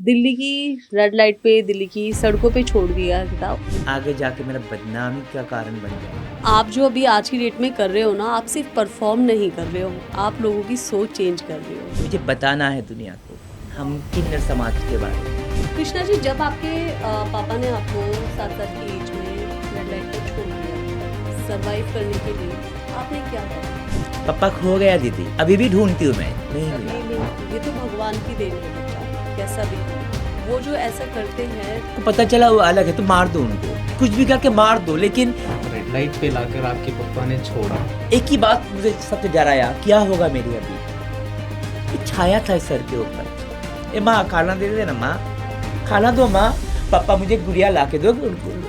दिल्ली की red light पे, दिल्ली की सड़कों पे छोड़ दिया था। आगे जाके मेरा बदनामी का कारण बन जाए। आप जो अभी आज की डेट में कर रहे हो ना, आप सिर्फ परफॉर्म नहीं कर रहे हो, आप लोगों की सोच चेंज कर रहे हो। मुझे बताना है दुनिया को हम किन्नर समाज के बारे में। कृष्णा जी, जब आपके पापा ने आपको 7 साल की एज में रेड लाइट पर छोड़ दिया, सरवाइव करने के लिए आपने क्या करा? पापा खो गया दीदी, अभी भी ढूंढती हूँ मैं, नहीं कभी मिला। नहीं, ये तो भगवान की देन है बच्चा, कैसा भी हो। वो जो ऐसा करते हैं, तो पता चला वो अलग है तो मार दो उनको, कुछ भी करके मार दो, लेकिन रेड लाइट पे लाकर आपके पापा ने छोड़ा। एक ही बात मुझे सबसे डराया, क्या होगा मेरी अभी। एक छाया था इस सर के ऊपर, ए माँ खाना दे दे ना, माँ खाना दो माँ। पापा मुझे गुड़िया ला के दो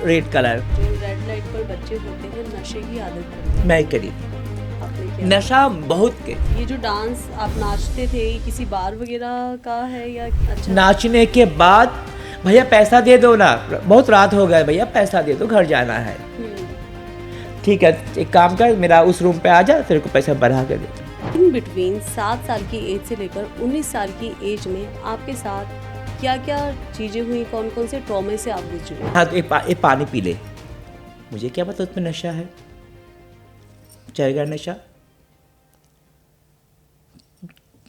रेड कलर। जो रेड लाइट पर बच्चे होते हैं नशे की आदत करते हैं। मैं करी आपने क्या? नशा बहुत के। ये जो डांस आप नाचते थे, ये किसी बार वगैरह का है या अच्छा? नाचने के बाद भैया पैसा दे दो ना, बहुत रात हो गया भैया पैसा दे दो, घर जाना है। ठीक है एक काम कर, मेरा उस रूम पे आ जा, तेरे को पैसा बढ़ा कर दे। इन बिटवीन 7 साल की एज से लेकर 19 साल की एज में आपके साथ क्या क्या चीजें हुई, कौन कौन से ट्रॉमे से आप गुजरे? हाँ तो एक पानी पी ले, मुझे क्या पता उसमें नशा है, चलेगा नशा।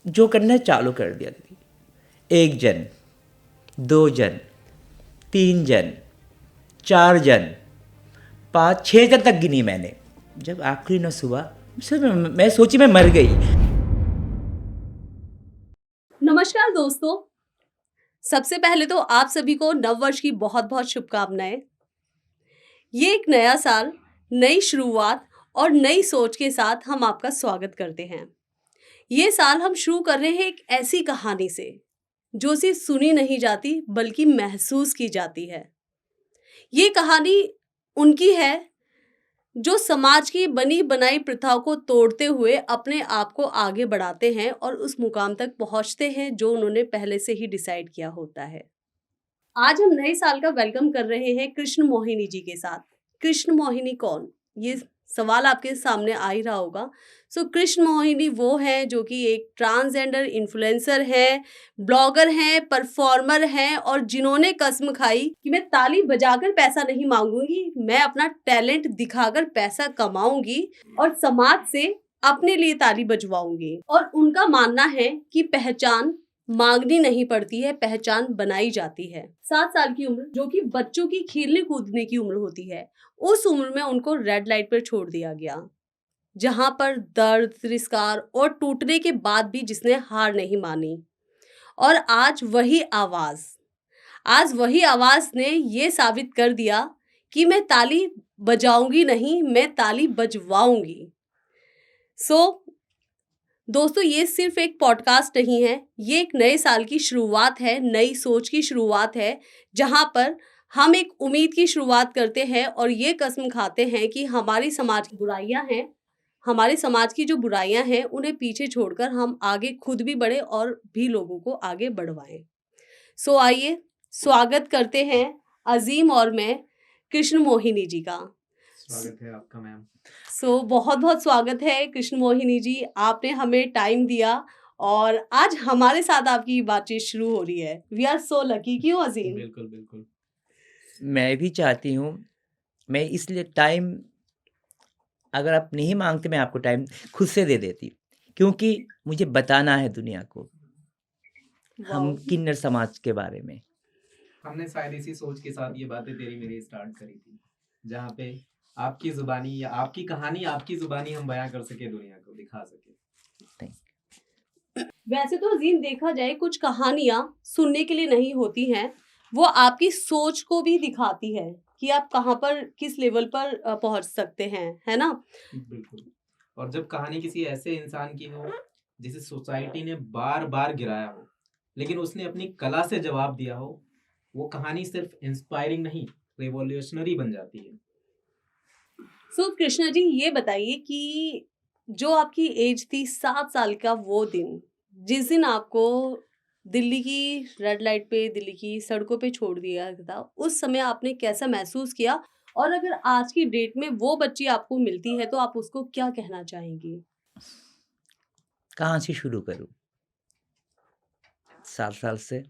जो करना है चालू कर दिया दीदी। 1 जन, 2 जन, 3 जन, 4 जन, 5 6 जन तक गिनी मैंने। जब आखिरी नस हुआ मैं सोची मैं मर गई। नमस्कार दोस्तों, सबसे पहले तो आप सभी को नववर्ष की बहुत बहुत शुभकामनाएं। ये एक नया साल, नई शुरुआत और नई सोच के साथ हम आपका स्वागत करते हैं। ये साल हम शुरू कर रहे हैं एक ऐसी कहानी से जो सिर्फ सुनी नहीं जाती बल्कि महसूस की जाती है। ये कहानी उनकी है जो समाज की बनी बनाई प्रथाओं को तोड़ते हुए अपने आप को आगे बढ़ाते हैं और उस मुकाम तक पहुंचते हैं जो उन्होंने पहले से ही डिसाइड किया होता है। आज हम नए साल का वेलकम कर रहे हैं कृष्ण मोहिनी जी के साथ। कृष्ण मोहिनी कौन? ये सवाल आपके सामने आ ही रहा होगा। सो कृष्ण मोहिनी वो है जो कि एक ट्रांसजेंडर इन्फ्लुएंसर है, ब्लॉगर हैं, परफॉर्मर हैं और जिन्होंने कसम खाई कि मैं ताली बजाकर पैसा नहीं मांगूंगी, मैं अपना टैलेंट दिखाकर पैसा कमाऊंगी और समाज से अपने लिए ताली बजवाऊंगी। और उनका मानना है कि पहचान मांगनी नहीं पड़ती है, पहचान बनाई जाती है। 7 साल की उम्र जो कि बच्चों की खेलने कूदने की उम्र होती है, उस उम्र में उनको रेड लाइट पर छोड़ दिया गया, जहां पर दर्द, तिरस्कार और टूटने के बाद भी जिसने हार नहीं मानी। और आज वही आवाज ने ये साबित कर दिया कि मैं ताली बजाऊंगी नहीं, मैं ताली बजवाऊंगी। दोस्तों, ये सिर्फ एक पॉडकास्ट नहीं है, ये एक नए साल की शुरुआत है, नई सोच की शुरुआत है, जहां पर हम एक उम्मीद की शुरुआत करते हैं और ये कसम खाते हैं कि हमारी समाज की बुराइयां हैं, हमारे समाज की जो बुराइयां हैं उन्हें पीछे छोड़कर हम आगे खुद भी बढ़े और भी लोगों को आगे बढ़वाएं। आइए स्वागत करते हैं अजीम और मैं कृष्ण मोहिनी जी का। स्वागत है आपका मैम। बहुत बहुत स्वागत है कृष्ण मोहिनी जी, आपने हमें टाइम दिया और आज हमारे साथ आपकी बातचीत शुरू हो रही है। वी आर सो लकी, क्यों अजीम? बिल्कुल बिल्कुल। मैं भी चाहती हूँ, मैं इसलिए टाइम, अगर आप नहीं मांगते मैं आपको टाइम खुद से दे देती, क्योंकि मुझे बताना है दुनिया को हम वाओ। किन्नर समाज के बारे में। हमने शायद इसी सोच के साथ ये बातें तेरी मेरी स्टार्ट करी थी, जहाँ पे आपकी जुबानी या आपकी कहानी, आपकी जुबानी हम बयां कर सके, दुनिया को दिखा सके। वैसे तो अजीम देखा जाए, कुछ कहानियां सुनने के लिए नहीं होती हैं, वो आपकी सोच को भी दिखाती है कि आप कहाँ पर, किस लेवल पर पहुंच सकते हैं, है ना? बिल्कुल। और जब कहानी किसी ऐसे इंसान की हो जिसे सोसाइटी ने बार बार गिराया हो, लेकिन उसने अपनी कला से जवाब दिया हो, वो कहानी सिर्फ इंस्पायरिंग नहीं, रेवोल्यूशनरी बन जाती है। कृष्णा जी, ये बताइए कि जो आपकी एज थी 7 साल का, वो दिन जिस दिन आपको दिल्ली की रेड लाइट पे, दिल्ली की सड़कों पे छोड़ दिया था, उस समय आपने कैसा महसूस किया? और अगर आज की डेट में वो बच्ची आपको मिलती है तो आप उसको क्या कहना चाहेंगी? कहाँ से शुरू करूँ? 7 साल से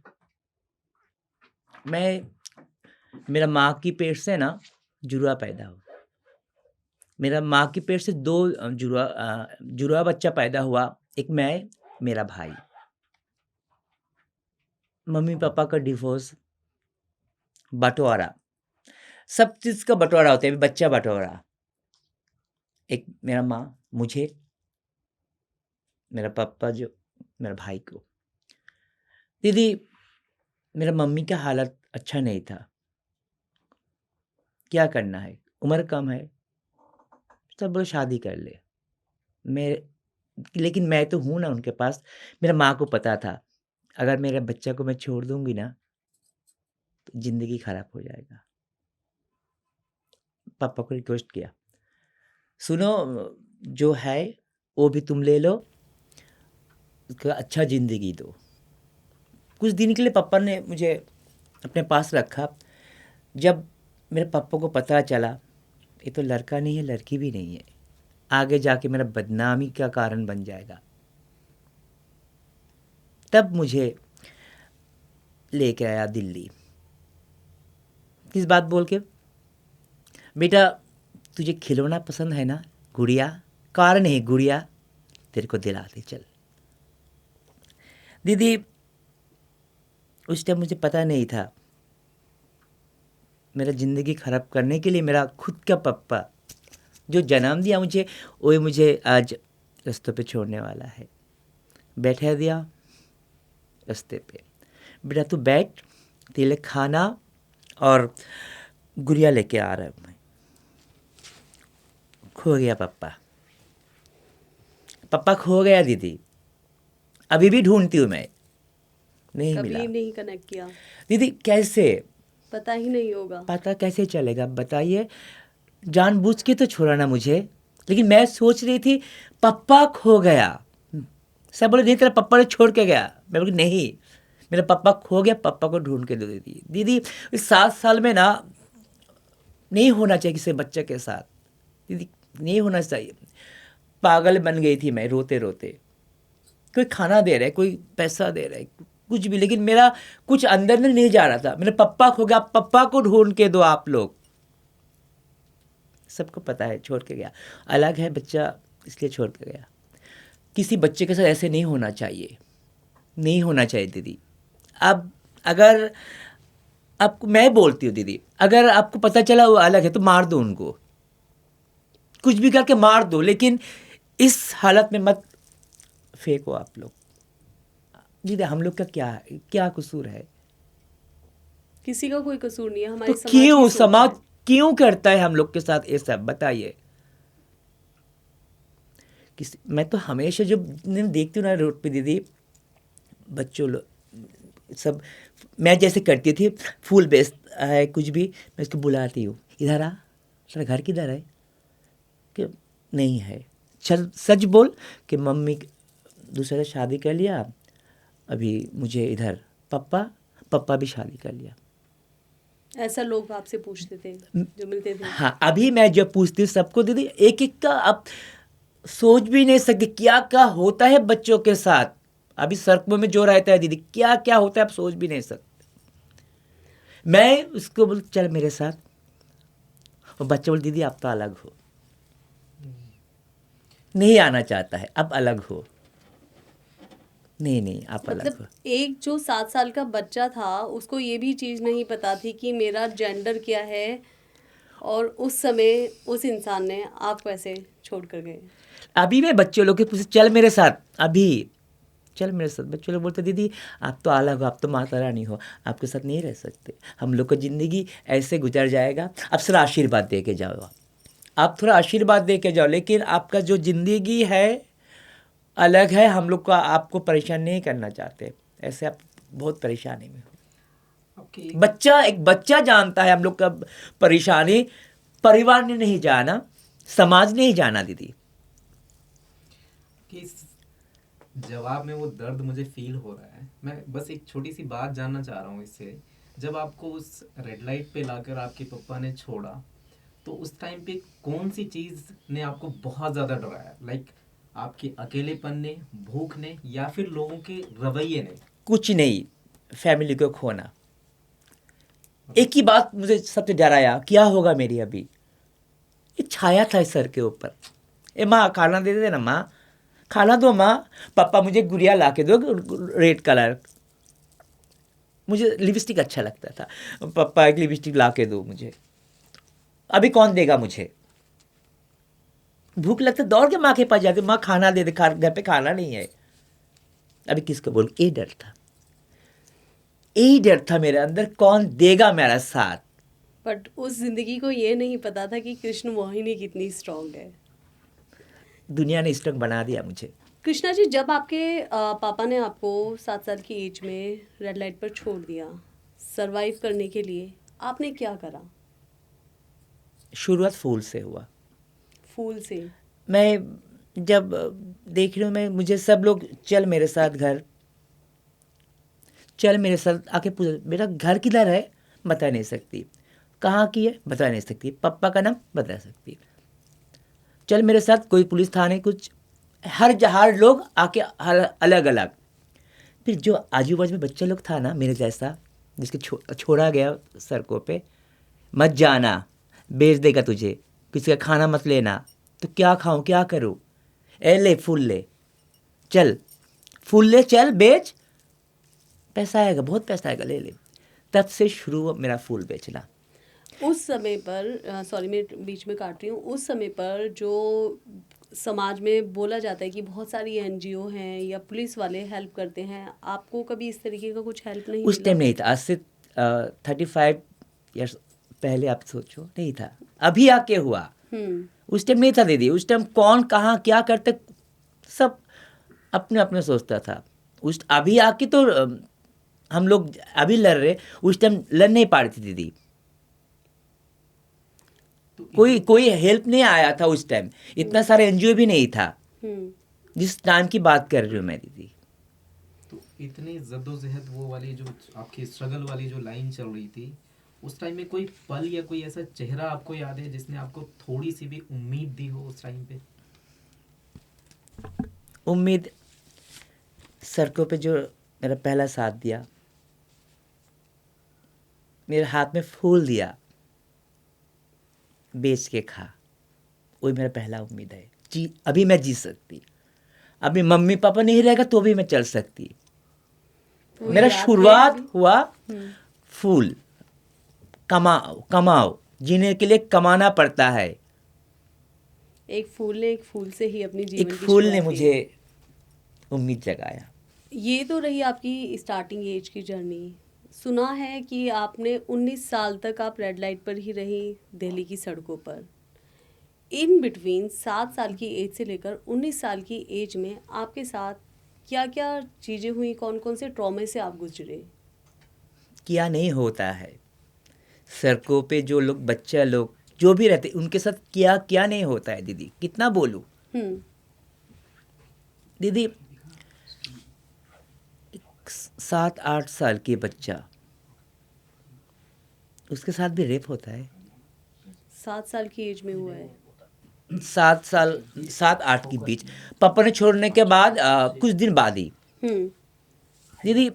मेरा माँ की पेट से ना जुड़वा पैदा हुआ। मेरा माँ की पेट से 2 जुड़वा बच्चा पैदा हुआ, एक मैं, मेरा भाई। मम्मी-पापा का डिवोर्स, बँटवारा, सब चीज़ का बँटवारा होता है, बच्चा बँटवारा। एक मेरा माँ, मुझे, मेरा पापा मेरा भाई को। दीदी, मेरा मम्मी का हालत अच्छा नहीं था। क्या करना है? उम्र कम है। सब बोले शादी कर ले। लेकिन मैं तो हूँ ना उनके पास। मेरा माँ को पता था, अगर मेरे बच्चा को मैं छोड़ दूँगी ना, तो ज़िंदगी खराब हो जाएगा। पापा को रिक्वेस्ट किया, सुनो जो है वो भी तुम ले लो, उसको अच्छा ज़िंदगी दो। कुछ दिन के लिए पापा ने मुझे अपने पास रखा। जब मेरे पापा को पता चला ये तो लड़का नहीं है, लड़की भी नहीं है, आगे जाके मेरा बदनामी का कारण बन जाएगा, तब मुझे लेके आया दिल्ली। किस बात बोल के, बेटा तुझे खिलौना पसंद है ना, गुड़िया, कार नहीं गुड़िया, तेरे को दिलाते चल। दीदी, उस टाइम मुझे पता नहीं था, मेरा ज़िंदगी खराब करने के लिए मेरा खुद का पापा जो जन्म दिया मुझे, वही मुझे आज रास्तों पे छोड़ने वाला है। बैठा दिया रास्ते पे, बेटा तू बैठ, तेरे लिए खाना और गुड़िया लेके आ रहा हूँ मैं। खो गया पापा, पापा खो गया दीदी। अभी भी ढूंढती हूँ मैं, नहीं मिला। कभी नहीं कनेक्ट किया, दीदी कैसे पता ही नहीं होगा। पता कैसे चलेगा बताइए? जानबूझ के तो छोड़ा ना मुझे, लेकिन मैं सोच रही थी पापा खो गया। सब बोले नहीं तेरा पापा ने छोड़ के गया। मैं बोली नहीं, मेरा पापा खो गया, पापा को ढूंढ के दे दी। दीदी इस 7 साल में ना नहीं होना चाहिए किसी बच्चे के साथ, दीदी नहीं होना चाहिए। पागल बन गई थी मैं रोते रोते। कोई खाना दे रहा है, कोई पैसा दे रहा है, कुछ भी, लेकिन मेरा कुछ अंदर में नहीं जा रहा था। मेरे पापा खो गया, पापा को ढूंढ के दो आप लोग। सबको पता है छोड़ के गया, अलग है बच्चा इसलिए छोड़ के गया। किसी बच्चे के साथ ऐसे नहीं होना चाहिए, नहीं होना चाहिए दीदी। अब अगर आपको मैं बोलती हूँ दीदी, अगर आपको पता चला वो अलग है तो मार दो उनको, कुछ भी करके मार दो, लेकिन इस हालत में मत फेंको आप लोग। दीदी हम लोग का क्या कसूर है? किसी का कोई कसूर नहीं है, हमारी तो समाज की क्यों सोच समाज है। क्यों करता है हम लोग के साथ ये सब बताइए? मैं तो हमेशा जब देखती हूँ ना रोड पे दीदी, बच्चों लोग सब, मैं जैसे करती थी, फूल बेचता है कुछ भी, मैं उसको बुलाती हूँ, इधर आ, तेरा घर किधर है? कि नहीं है। चल सच बोल कि मम्मी दूसरे शादी कर लिया, अभी मुझे इधर पापा भी शादी कर लिया। ऐसा लोग आपसे पूछते थे जो मिलते थे। हाँ, अभी मैं जब पूछती हूँ सबको दीदी, एक एक का आप सोच भी नहीं सकते क्या क्या होता है बच्चों के साथ। अभी सड़कों में जो रहता है दीदी, क्या क्या होता है आप सोच भी नहीं सकते। मैं उसको बोल चल मेरे साथ, और बच्चे बोल दीदी आप तो अलग हो, नहीं आना चाहता है, आप अलग हो, नहीं आप अलग हो। मतलब एक जो 7 साल का बच्चा था उसको ये भी चीज़ नहीं पता थी कि मेरा जेंडर क्या है, और उस समय उस इंसान ने आपको ऐसे छोड़ कर गए। अभी मैं बच्चे लोग के पूछे चल मेरे साथ, अभी चल मेरे साथ, बच्चे लोग बोलते दीदी आप तो अलग हो, आप तो माता रानी हो, आपके साथ नहीं रह सकते, हम लोग का ज़िंदगी ऐसे गुजर जाएगा। अब सर आशीर्वाद दे के जाओ, आप थोड़ा आशीर्वाद दे के जाओ, लेकिन आपका जो ज़िंदगी है अलग है, हम लोग का आपको परेशान नहीं करना चाहते, ऐसे आप बहुत परेशानी में हो। एक बच्चा जानता है हम लोग का परेशानी, परिवार ने नहीं जाना, समाज ने ही जाना दीदी। कि इस जवाब में वो दर्द मुझे फील हो रहा है। मैं बस एक छोटी सी बात जानना चाह रहा हूँ इससे, जब आपको उस रेड लाइट पे लाकर आपके पापा ने छोड़ा, तो उस टाइम पे कौन सी चीज ने आपको बहुत ज्यादा डराया? लाइक आपके अकेलेपन ने, भूख ने, या फिर लोगों के रवैये ने? कुछ नहीं, फैमिली को खोना, एक ही बात मुझे सबसे डराया, क्या होगा मेरी अभी। एक छाया था इस सर के ऊपर, ए माँ खाना दे दे ना माँ, खाना दो माँ, पापा मुझे गुड़िया ला के दो रेड कलर, मुझे लिपस्टिक अच्छा लगता था, पापा एक लिपस्टिक ला के दो मुझे, अभी कौन देगा मुझे। भूख लगता दौड़ के माँ के पास जाके, माँ खाना दे दे, घर पे खाना नहीं है, अभी किसको बोल। ये डर था, यही डर था मेरे अंदर, कौन देगा मेरा साथ। बट उस जिंदगी को ये नहीं पता था कि कृष्ण मोहिनी कितनी स्ट्रांग है। दुनिया ने स्ट्रक बना दिया मुझे। कृष्णा जी, जब आपके पापा ने आपको 7 साल की एज में रेड लाइट पर छोड़ दिया, सरवाइव करने के लिए आपने क्या करा? शुरुआत फूल से हुआ। फूल से? मैं जब देख रही हूँ, मैं मुझे सब लोग चल मेरे साथ घर, चल मेरे साथ आके पूछ, मेरा घर किधर है बता नहीं सकती, कहाँ की है बता नहीं सकती, पापा का नाम बता सकती, चल मेरे साथ कोई पुलिस थाने कुछ, हर लोग आके अलग अलग। फिर जो आजू बाजू में बच्चे लोग था ना मेरे जैसा, जिसके छोड़ा गया सड़कों पे, मत जाना, बेच देगा तुझे, किसी का खाना मत लेना, तो क्या खाऊं क्या करूं, ए ले फूल ले, चल फूल ले, चल बेच, पैसा आएगा, बहुत पैसा आएगा, ले ले। तब से शुरू हुआ मेरा फूल बेचना। उस समय पर सॉरी मैं बीच में काट रही हूँ, उस समय पर जो समाज में बोला जाता है कि बहुत सारी एनजीओ हैं या पुलिस वाले हेल्प करते हैं, आपको कभी इस तरीके का कुछ हेल्प नहीं उस मिला? टाइम नहीं था, आज से 35 ईयर्स पहले आप सोचो, नहीं था, अभी आके हुआ। उस टाइम नहीं था दीदी, उस टाइम कौन कहाँ क्या करते सब अपने अपने सोचता था। अभी आके तो हम लोग अभी लड़ रहे, उस टाइम लड़ नहीं पा रही थी दीदी, तो कोई हेल्प नहीं आया था उस टाइम, इतना सारा एनजीओ भी नहीं था जिस टाइम की बात कर रही हूँ मैं दीदी। तो इतने जद्दोजहद वो वाली जो आपकी स्ट्रगल वाली जो लाइन चल रही थी, उस टाइम में कोई पल या कोई ऐसा चेहरा आपको याद है जिसने आपको थोड़ी सी भी उम्मीद दी हो उस टाइम पे? उम्मीद, सड़कों पे जो मेरा पहला साथ दिया, मेरे हाथ में फूल दिया, बेच के खा, वही मेरा पहला उम्मीद है। जी अभी मैं जी सकती, अभी मम्मी पापा नहीं रहेगा तो भी मैं चल सकती। वो मेरा याद है शुरुआत अभी? हुआ फूल, कमाओ, जीने के लिए कमाना पड़ता है। एक फूल से ही अपनी एक जीवन की फूल ने शुरुआत की। मुझे उम्मीद जगाया। ये तो रही आपकी स्टार्टिंग एज की जर्नी। सुना है कि आपने 19 साल तक आप रेड लाइट पर ही रही दिल्ली की सड़कों पर। इन बिटवीन 7 साल की एज से लेकर 19 साल की एज में आपके साथ क्या क्या चीज़ें हुई, कौन कौन से ट्रॉमे से आप गुजरे? क्या नहीं होता है, सड़कों पे जो लोग, बच्चा लोग जो भी रहते, उनके साथ क्या क्या नहीं होता है दीदी, कितना बोलूं हम्म। दीदी। 7-8 साल की बच्चा, उसके साथ भी रेप होता है। 7 साल की एज में हुआ है? 7-8 के बीच, पापा ने छोड़ने के बाद कुछ दिन बाद ही हम्म। दीदी,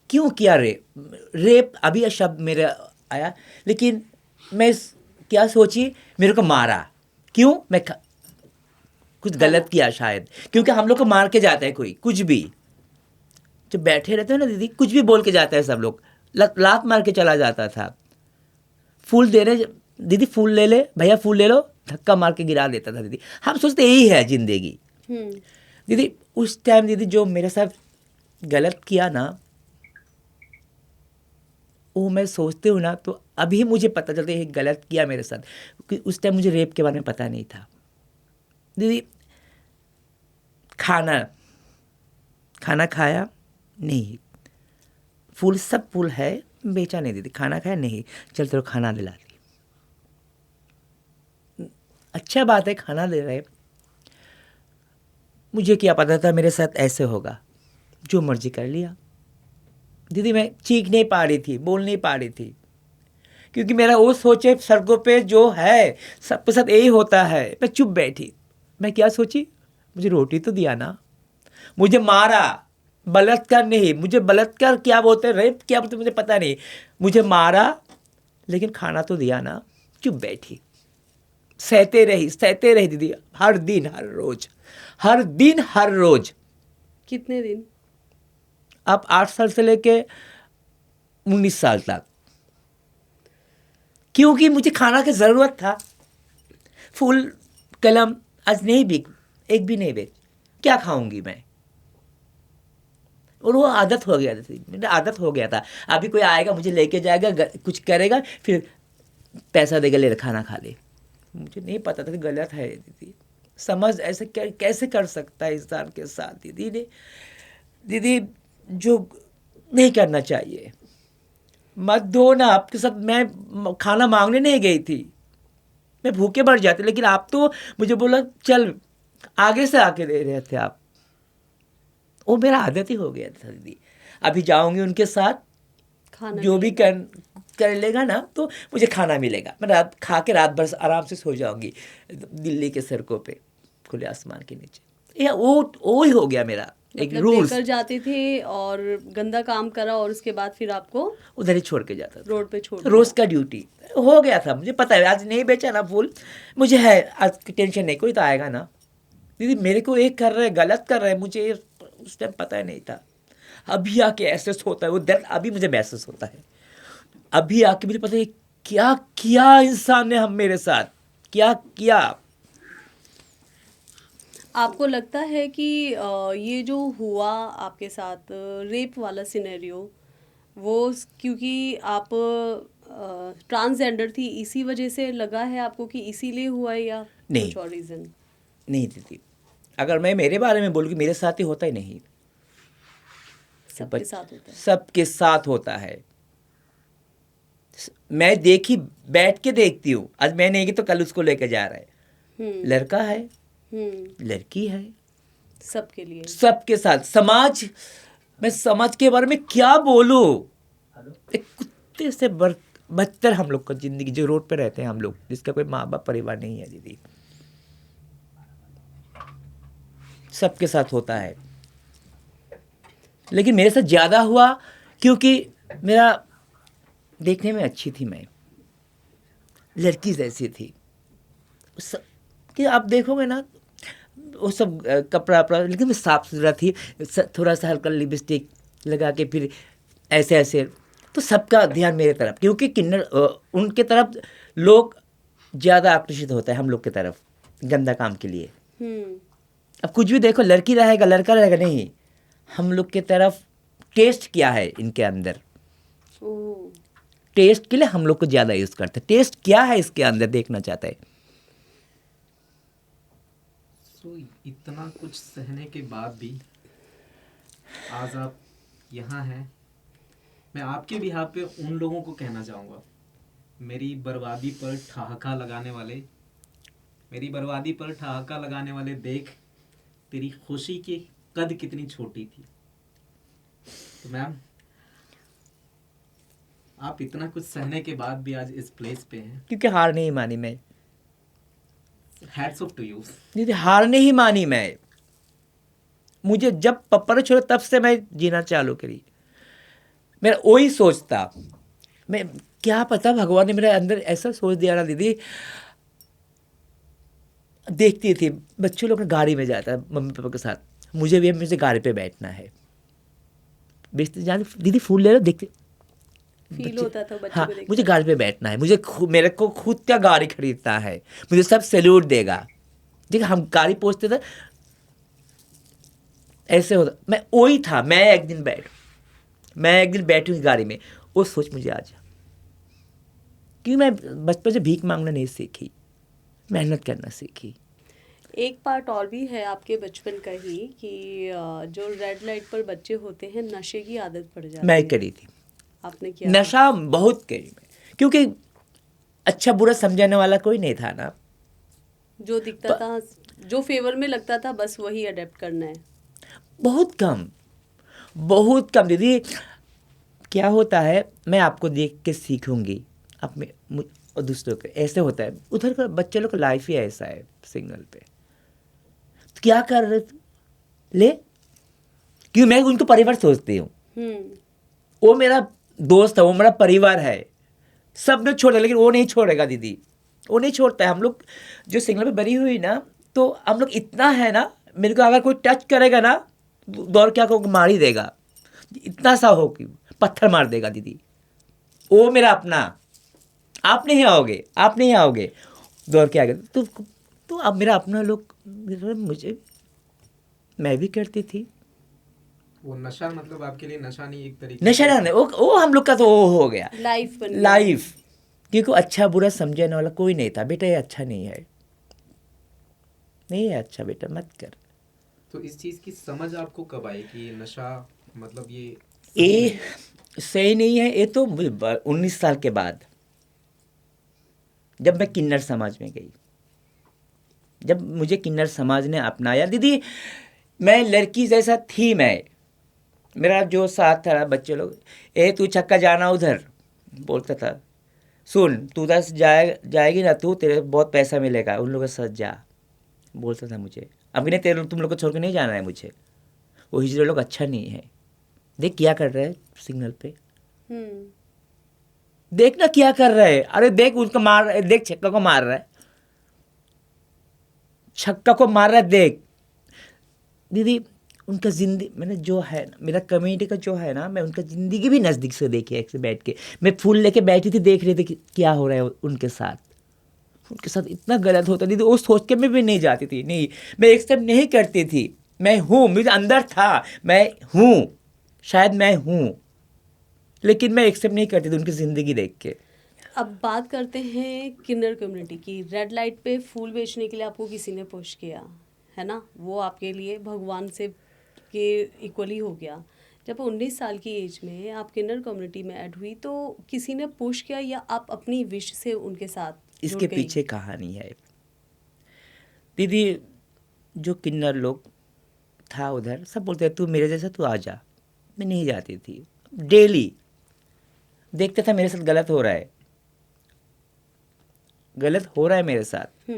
क्यों किया रेप अभी शब्द मेरे आया, लेकिन मैं क्या सोची, मेरे को मारा क्यों, मैं कुछ गलत किया शायद, क्योंकि हम लोग को मार के जाता है कोई, कुछ भी जब बैठे रहते हो ना दीदी, कुछ भी बोल के जाता है सब लोग, लात मार के चला जाता था। फूल दे रहे दीदी, फूल ले ले भैया, फूल ले लो, धक्का मार के गिरा देता था दीदी। हम सोचते यही है जिंदगी दीदी। उस टाइम दीदी जो मेरे साथ गलत किया ना, वो मैं सोचती हूँ ना तो अभी मुझे पता चलता है ये गलत किया मेरे साथ, क्योंकि उस टाइम मुझे रेप के बारे में पता नहीं था दीदी। खाना खाया नहीं, फूल सब फूल है, बेचा नहीं दीदी, खाना खाया नहीं, चल तेरे खाना दिला दी, अच्छा बात है खाना दे रहे, मुझे क्या पता था मेरे साथ ऐसे होगा, जो मर्जी कर लिया दीदी। मैं चीख नहीं पा रही थी, बोल नहीं पा रही थी, क्योंकि मेरा वो सोचे सड़कों पे जो है सबके साथ यही होता है। मैं चुप बैठी, मैं क्या सोची, मुझे रोटी तो दिया ना, मुझे मारा, बलात्कार नहीं, मुझे बलात्कार क्या बोलते हैं, रेप क्या बोलते हैं, मुझे पता नहीं। मुझे मारा, लेकिन खाना तो दिया ना। चुप बैठी, सहते रही दीदी, हर दिन हर रोज, हर दिन हर रोज। कितने दिन? अब 8 साल से लेके 19 साल तक, क्योंकि मुझे खाना की ज़रूरत था। फूल कलम आज नहीं बिक, एक भी नहीं बेच, क्या खाऊंगी मैं? और वो आदत हो गया था, मेरा आदत हो गया था। अभी कोई आएगा, मुझे लेके जाएगा, कुछ करेगा, फिर पैसा देगा, ले खाना खा ले। मुझे नहीं पता था कि गलत है दीदी। समझ ऐसे कैसे कर सकता है इंसान के साथ दीदी ने, दीदी जो नहीं करना चाहिए। मत दो ना, आपके साथ मैं खाना मांगने नहीं गई थी, मैं भूखे मर जाते, लेकिन आप तो मुझे बोला चल, आगे से आके दे रहे थे आप। वो मेरा आदत ही हो गया था दीदी। अभी जाऊंगी उनके साथ, खाना जो भी मिलेगा। कर लेगा ना, तो मुझे खाना मिलेगा। मैं रात खा के रात भर आराम से सो जाऊंगी दिल्ली के सड़कों पे, खुले आसमान के नीचे। या वो ही हो गया मेरा एक मतलब रूल्स। लेकर जाते थे और गंदा काम करा और उसके बाद फिर आपको उधर ही छोड़ के जाता था, रोड पे छोड़ रोज दिया। का ड्यूटी हो गया था। मुझे पता है आज नहीं बेचा ना फूल, मुझे है आज की टेंशन नहीं, कोई तो आएगा ना। दीदी मेरे को एक कर रहे, गलत कर रहे, मुझे उस टाइम पता ही नहीं था। अभी आके एहसास होता है, वो दर्द अभी मुझे महसूस होता है। अभी आके मुझे पता है क्या किया इंसान ने, हम मेरे साथ क्या किया। आपको लगता है कि ये जो हुआ आपके साथ रेप वाला सिनेरियो, वो क्योंकि आप ट्रांसजेंडर थी इसी वजह से लगा है आपको कि इसीलिए हुआ है, या नहीं। कुछ और रीज़न? नहीं दीदी, अगर मैं मेरे बारे में बोलूँ कि मेरे साथ ही होता ही नहीं। सबके साथ होता है। सबके साथ होता है। मैं देखी, बैठ के देखती हूँ, आज मैं नहीं की तो कल उसको लेके जा रहा है। हम्म। लड़का है, हम्म। लड़की है, सबके लिए। सबके साथ। समाज, मैं समाज के बारे में क्या बोलूं? एक कुत्ते से बदतर हम लोग का जिंदगी, जो रोड पे रहते हैं हम लोग, जिसका कोई माँ बाप परिवार नहीं है दीदी, सबके साथ होता है। लेकिन मेरे साथ ज़्यादा हुआ क्योंकि मेरा देखने में अच्छी थी, मैं लड़की जैसी थी। कि आप देखोगे ना, वो सब कपड़ा वपड़ा, लेकिन मैं साफ सुथरा थी, थोड़ा सा हल्का लिपस्टिक लगा के, फिर ऐसे ऐसे, तो सबका ध्यान मेरे तरफ, क्योंकि किन्नर उनके तरफ लोग ज़्यादा आकर्षित होता है हम लोग की तरफ गंदा काम के लिए। अब कुछ भी देखो, लड़की रहेगा लड़का रहेगा, नहीं, हम लोग की तरफ टेस्ट क्या है इनके अंदर, टेस्ट के लिए हम लोग को ज़्यादा यूज़ करते हैं। टेस्ट क्या है इसके अंदर देखना चाहते हैं। तो इतना कुछ सहने के बाद भी आज आप यहाँ हैं। मैं आपके भी हाथ पे उन लोगों को कहना चाहूँगा, मेरी बर्बादी पर ठहाका लगाने वाले, मेरी बर्बादी पर ठहाका लगाने वाले, देख तेरी खुशी की कद कितनी छोटी थी। तो मैम, आप इतना कुछ सहने के बाद भी आज इस प्लेस पे हैं। क्योंकि हार नहीं मानी मैं हैट्स ऑफ टू यू। दीदी, हार नहीं मानी मैं। मुझे जब पप्पा ने छोड़ा तब से मैं जीना चालू करी। मेरा वही सोचता, मैं क्या पता भगवान ने मेरे अंदर ऐसा सोच दिया ना दीदी। देखती थी बच्चे लोग गाड़ी में जाता है मम्मी पापा के साथ, मुझे भी मुझे गाड़ी पे बैठना है, बेचते जाने दीदी फूल ले लो, देखते फील होता था बच्चे हाँ को देखकर। मुझे गाड़ी पे बैठना है, मेरे को खुद क्या गाड़ी खरीदना है, मुझे सब सैल्यूट देगा। ठीक है, हम गाड़ी पहुँचते थे, ऐसे होता। मैं वही था, मैं एक दिन बैठूंगी गाड़ी में, वो सोच मुझे आ जा। क्योंकि मैं बचपन से भीख मांगना नहीं सीखी, मेहनत करना सीखी। एक पार्ट और भी है आपके बचपन का ही कि जो रेड लाइट पर बच्चे होते हैं, नशे की आदत पड़ जाती है। मैं करी थी, आपने किया? नशा बहुत करी मैं, क्योंकि अच्छा बुरा समझाने वाला कोई नहीं था ना। जो दिखता था, जो फेवर में लगता था, बस वही अडेप्ट करना है। बहुत कम दीदी। क्या होता है, मैं आपको देख के सीखूंगी, अपने और दूसरों के ऐसे होता है। उधर का बच्चे लोग का लाइफ ही ऐसा है, सिंगल पे। तो क्या कर रहे थे, ले क्योंकि मैं उनको परिवार सोचती हूँ। हम्म। वो मेरा दोस्त है, वो मेरा परिवार है। सब ने छोड़ा लेकिन वो नहीं छोड़ेगा दीदी, वो नहीं छोड़ता है। हम लोग जो सिंगल पे बनी हुई ना, तो हम लोग इतना है ना, मेरे को अगर कोई टच करेगा ना, दौड़ के आकर मार ही देगा। इतना सा हो कि पत्थर मार देगा दीदी। वो मेरा अपना, आप नहीं आओगे, आप नहीं आओगे, दौड़ के आ गए। तो अब मेरा अपना लोग मुझे, मैं भी करती थी। वो नशा मतलब आपके लिए नशा नहीं, एक तरीके नशा से ना, वो हम लोग का तो वो हो गया लाइफ बन गया। लाइफ। क्योंकि अच्छा बुरा समझने वाला कोई नहीं था। बेटा ये अच्छा नहीं है, नहीं है अच्छा, बेटा मत कर। तो इस चीज की समझ आपको कब आई कि ये नशा मतलब ये सही ये नहीं है? सही नहीं है। ये तो 19 साल के बाद, जब मैं किन्नर समाज में गई, जब मुझे किन्नर समाज ने अपनाया दीदी। मैं लड़की जैसा थी मैं, मेरा जो साथ था बच्चे लोग, ए तू छक्का जाना उधर, बोलता था। सुन तू उधर से जाएगी ना, तू तेरे बहुत पैसा मिलेगा, उन लोगों के साथ जा, बोलता था मुझे। अभी नहीं, तेरे तुम लोग को छोड़ के नहीं जाना है मुझे, वो हिजड़े लोग अच्छा नहीं है। देख क्या कर रहे हैं सिग्नल पे, हम्म। देखना क्या कर रहे हैं। अरे देख उसको मार रहा है, देख छक्का को मार रहा है, छक्का को मार रहा है, देख दीदी। उनका जिंदगी मैंने जो है ना, मेरा कम्युनिटी का जो है ना, मैं उनका ज़िंदगी भी नज़दीक से देखी, एक से बैठ के। मैं फूल लेके बैठी थी, देख रही थी कि क्या हो रहा है उनके साथ। उनके साथ इतना गलत होता दीदी, वो सोच के मैं भी नहीं जाती थी। नहीं, मैं एक्सेप्ट नहीं करती थी। मैं हूँ, मुझे अंदर था, मैं हूँ, शायद मैं हूँ, लेकिन मैं एक्सेप्ट नहीं करती थी उनकी ज़िंदगी देख के। अब बात करते हैं किन्नर कम्युनिटी की। रेड लाइट पे फूल बेचने के लिए आपको किसी ने पुश किया, है ना, वो आपके लिए भगवान से के इक्वली हो गया। जब 19 साल की एज में आप किन्नर कम्युनिटी में ऐड हुई, तो किसी ने पुश किया या आप अपनी विश से उनके साथ जुड़ इसके गई? पीछे कहानी है दीदी। जो किन्नर लोग था उधर, सब बोलते तू मेरे जैसा, तू आ जा। मैं नहीं जाती थी। डेली देखता था मेरे साथ गलत हो रहा है, गलत हो रहा है मेरे साथ।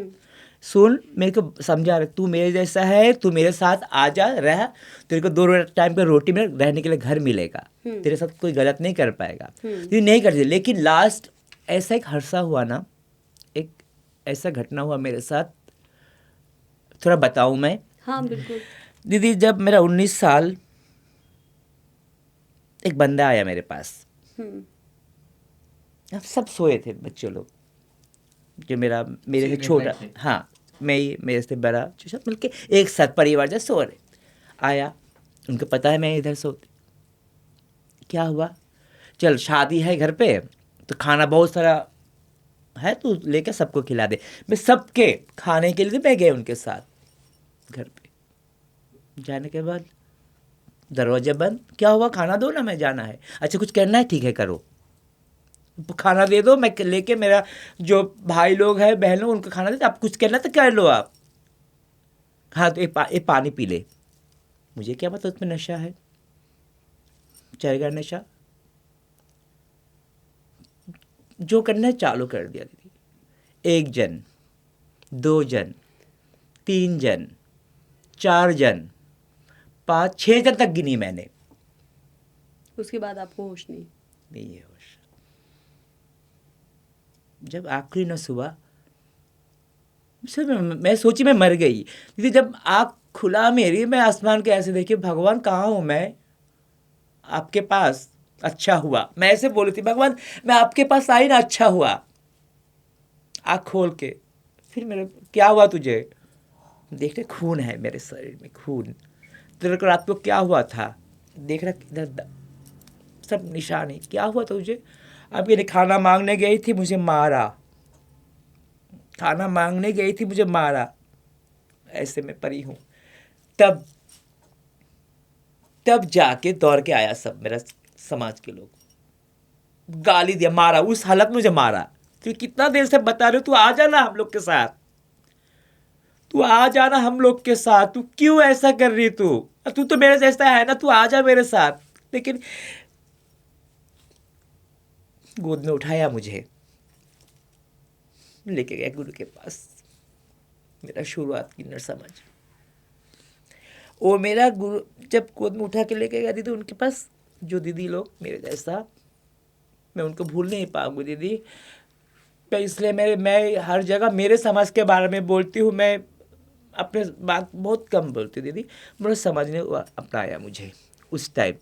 सुन, मेरे को समझा रहे, तू मेरे जैसा है, तू मेरे साथ आ जा, रह, तेरे को 2 टाइम पे रोटी में रहने के लिए घर मिलेगा, तेरे साथ कोई गलत नहीं कर पाएगा। ये नहीं करती। लेकिन लास्ट ऐसा एक हादसा हुआ ना, एक ऐसा घटना हुआ मेरे साथ, थोड़ा बताऊं मैं? हाँ बिल्कुल। दीदी जब मेरा 19 साल, एक बंदा आया मेरे पास। अब सब सोए थे बच्चे लोग, जो मेरे से red छोटा, light में। हाँ मेरे से बड़ा, जो सब मिलके एक साथ परिवार जैसे सो रहे। आया, उनको पता है मैं इधर सोती। क्या हुआ, चल शादी है घर पे, तो खाना बहुत सारा है, तू लेके सबको खिला दे। मैं सबके खाने के लिए मैं गए उनके साथ घर पे। जाने के बाद दरवाजा बंद, क्या हुआ, खाना दो ना, मैं जाना है। अच्छा कुछ करना है, ठीक है करो, खाना दे दो, मैं लेके, मेरा जो भाई लोग हैं, बहन लोग, उनको खाना दे, आप कुछ करना तो कर लो आप। हाँ तो एक पानी पी ले। मुझे क्या पता उसमें नशा है, चलेगा नशा, जो करना है चालू कर दिया दीदी। 1 जन, 2 जन, 3 जन, 4 जन, 5 6 जन तक गिनी मैंने। उसके बाद आपको होश नहीं है होश। जब आखिरी नस हुआ, मैं सोची मैं मर गई दीदी। जब आँख खुला मेरी, मैं आसमान के ऐसे देखी, भगवान कहाँ हूँ मैं, आपके पास, अच्छा हुआ। मैं ऐसे बोली थी, भगवान मैं आपके पास आई ना, अच्छा हुआ। आँख खोल के फिर मेरे, क्या हुआ तुझे, देख रहे खून है मेरे शरीर में, खून। तेरे को रात को क्या हुआ था, देख रहा इधर सब निशान है, क्या हुआ था तुझे। अब ये खाना मांगने गई थी, मुझे मारा, खाना मांगने गई थी, मुझे मारा, ऐसे मैं परी हूँ। तब जाके दौड़ के आया सब मेरा समाज के लोग, गाली दिया, मारा, उस हालत में मुझे मारा। तो कितना देर से बता रहे हो, तू आ जाना हम लोग के साथ, तू आ जाना हम लोग के साथ, तू क्यों ऐसा कर रही, तू तो मेरे जैसा है ना, तू आ जा मेरे साथ। लेकिन गोद में उठाया मुझे, लेके गया गुरु के पास। मेरा शुरुआत किन्नर समझ। वो मेरा गुरु जब गोद में उठा के लेके गया दीदी उनके पास, जो दीदी लोग मेरे जैसा, मैं उनको भूल नहीं पाऊंगी दीदी। तो इसलिए मैं हर जगह मेरे समाज के बारे में बोलती हूँ। मैं अपने बात बहुत कम बोलती हूँ दीदी। मेरे समाज ने अपनाया मुझे उस टाइम,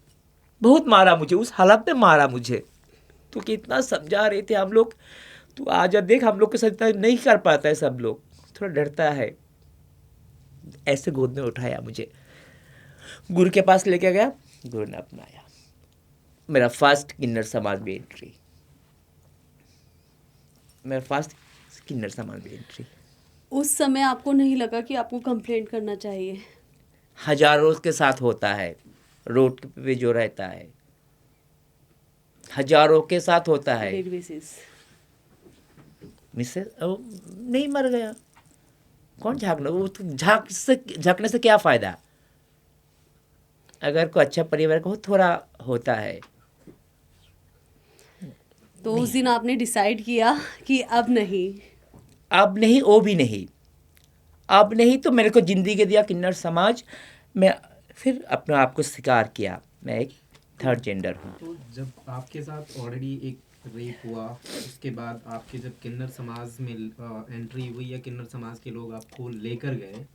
बहुत मारा मुझे, उस हालत में मारा मुझे। तो कितना समझा रहे थे हम लोग। तो आज देख हम लोग के साथ इतना नहीं कर पाता है, सब लोग थोड़ा डरता है। ऐसे गोद में उठाया मुझे, गुरु के पास लेके गया, गुरु ने अपनाया। मेरा फर्स्ट किन्नर समाज में एंट्री, मेरा फर्स्ट किन्नर समाज में एंट्री। उस समय आपको नहीं लगा कि आपको कंप्लेंट करना चाहिए? हजारों के साथ होता है, रोड पे जो रहता है, हजारों के साथ होता है। Daily basis. मिसेस नहीं मर गया, कौन झांकना, वो तो झांकने से क्या फायदा। अगर कोई अच्छा परिवार का हो, थोड़ा होता है। तो उस दिन आपने डिसाइड किया कि अब नहीं। अब नहीं, वो भी नहीं, अब नहीं। तो मेरे को जिंदगी दिया किन्नर समाज। मैं फिर अपने आप को स्वीकार किया, मैं एक थर्ड जेंडर हूँ। तो जब आपके साथ ऑलरेडी एक रेप हुआ, उसके बाद आपके जब किन्नर समाज में एंट्री हुई या किन्नर समाज के लोग आपको लेकर गए,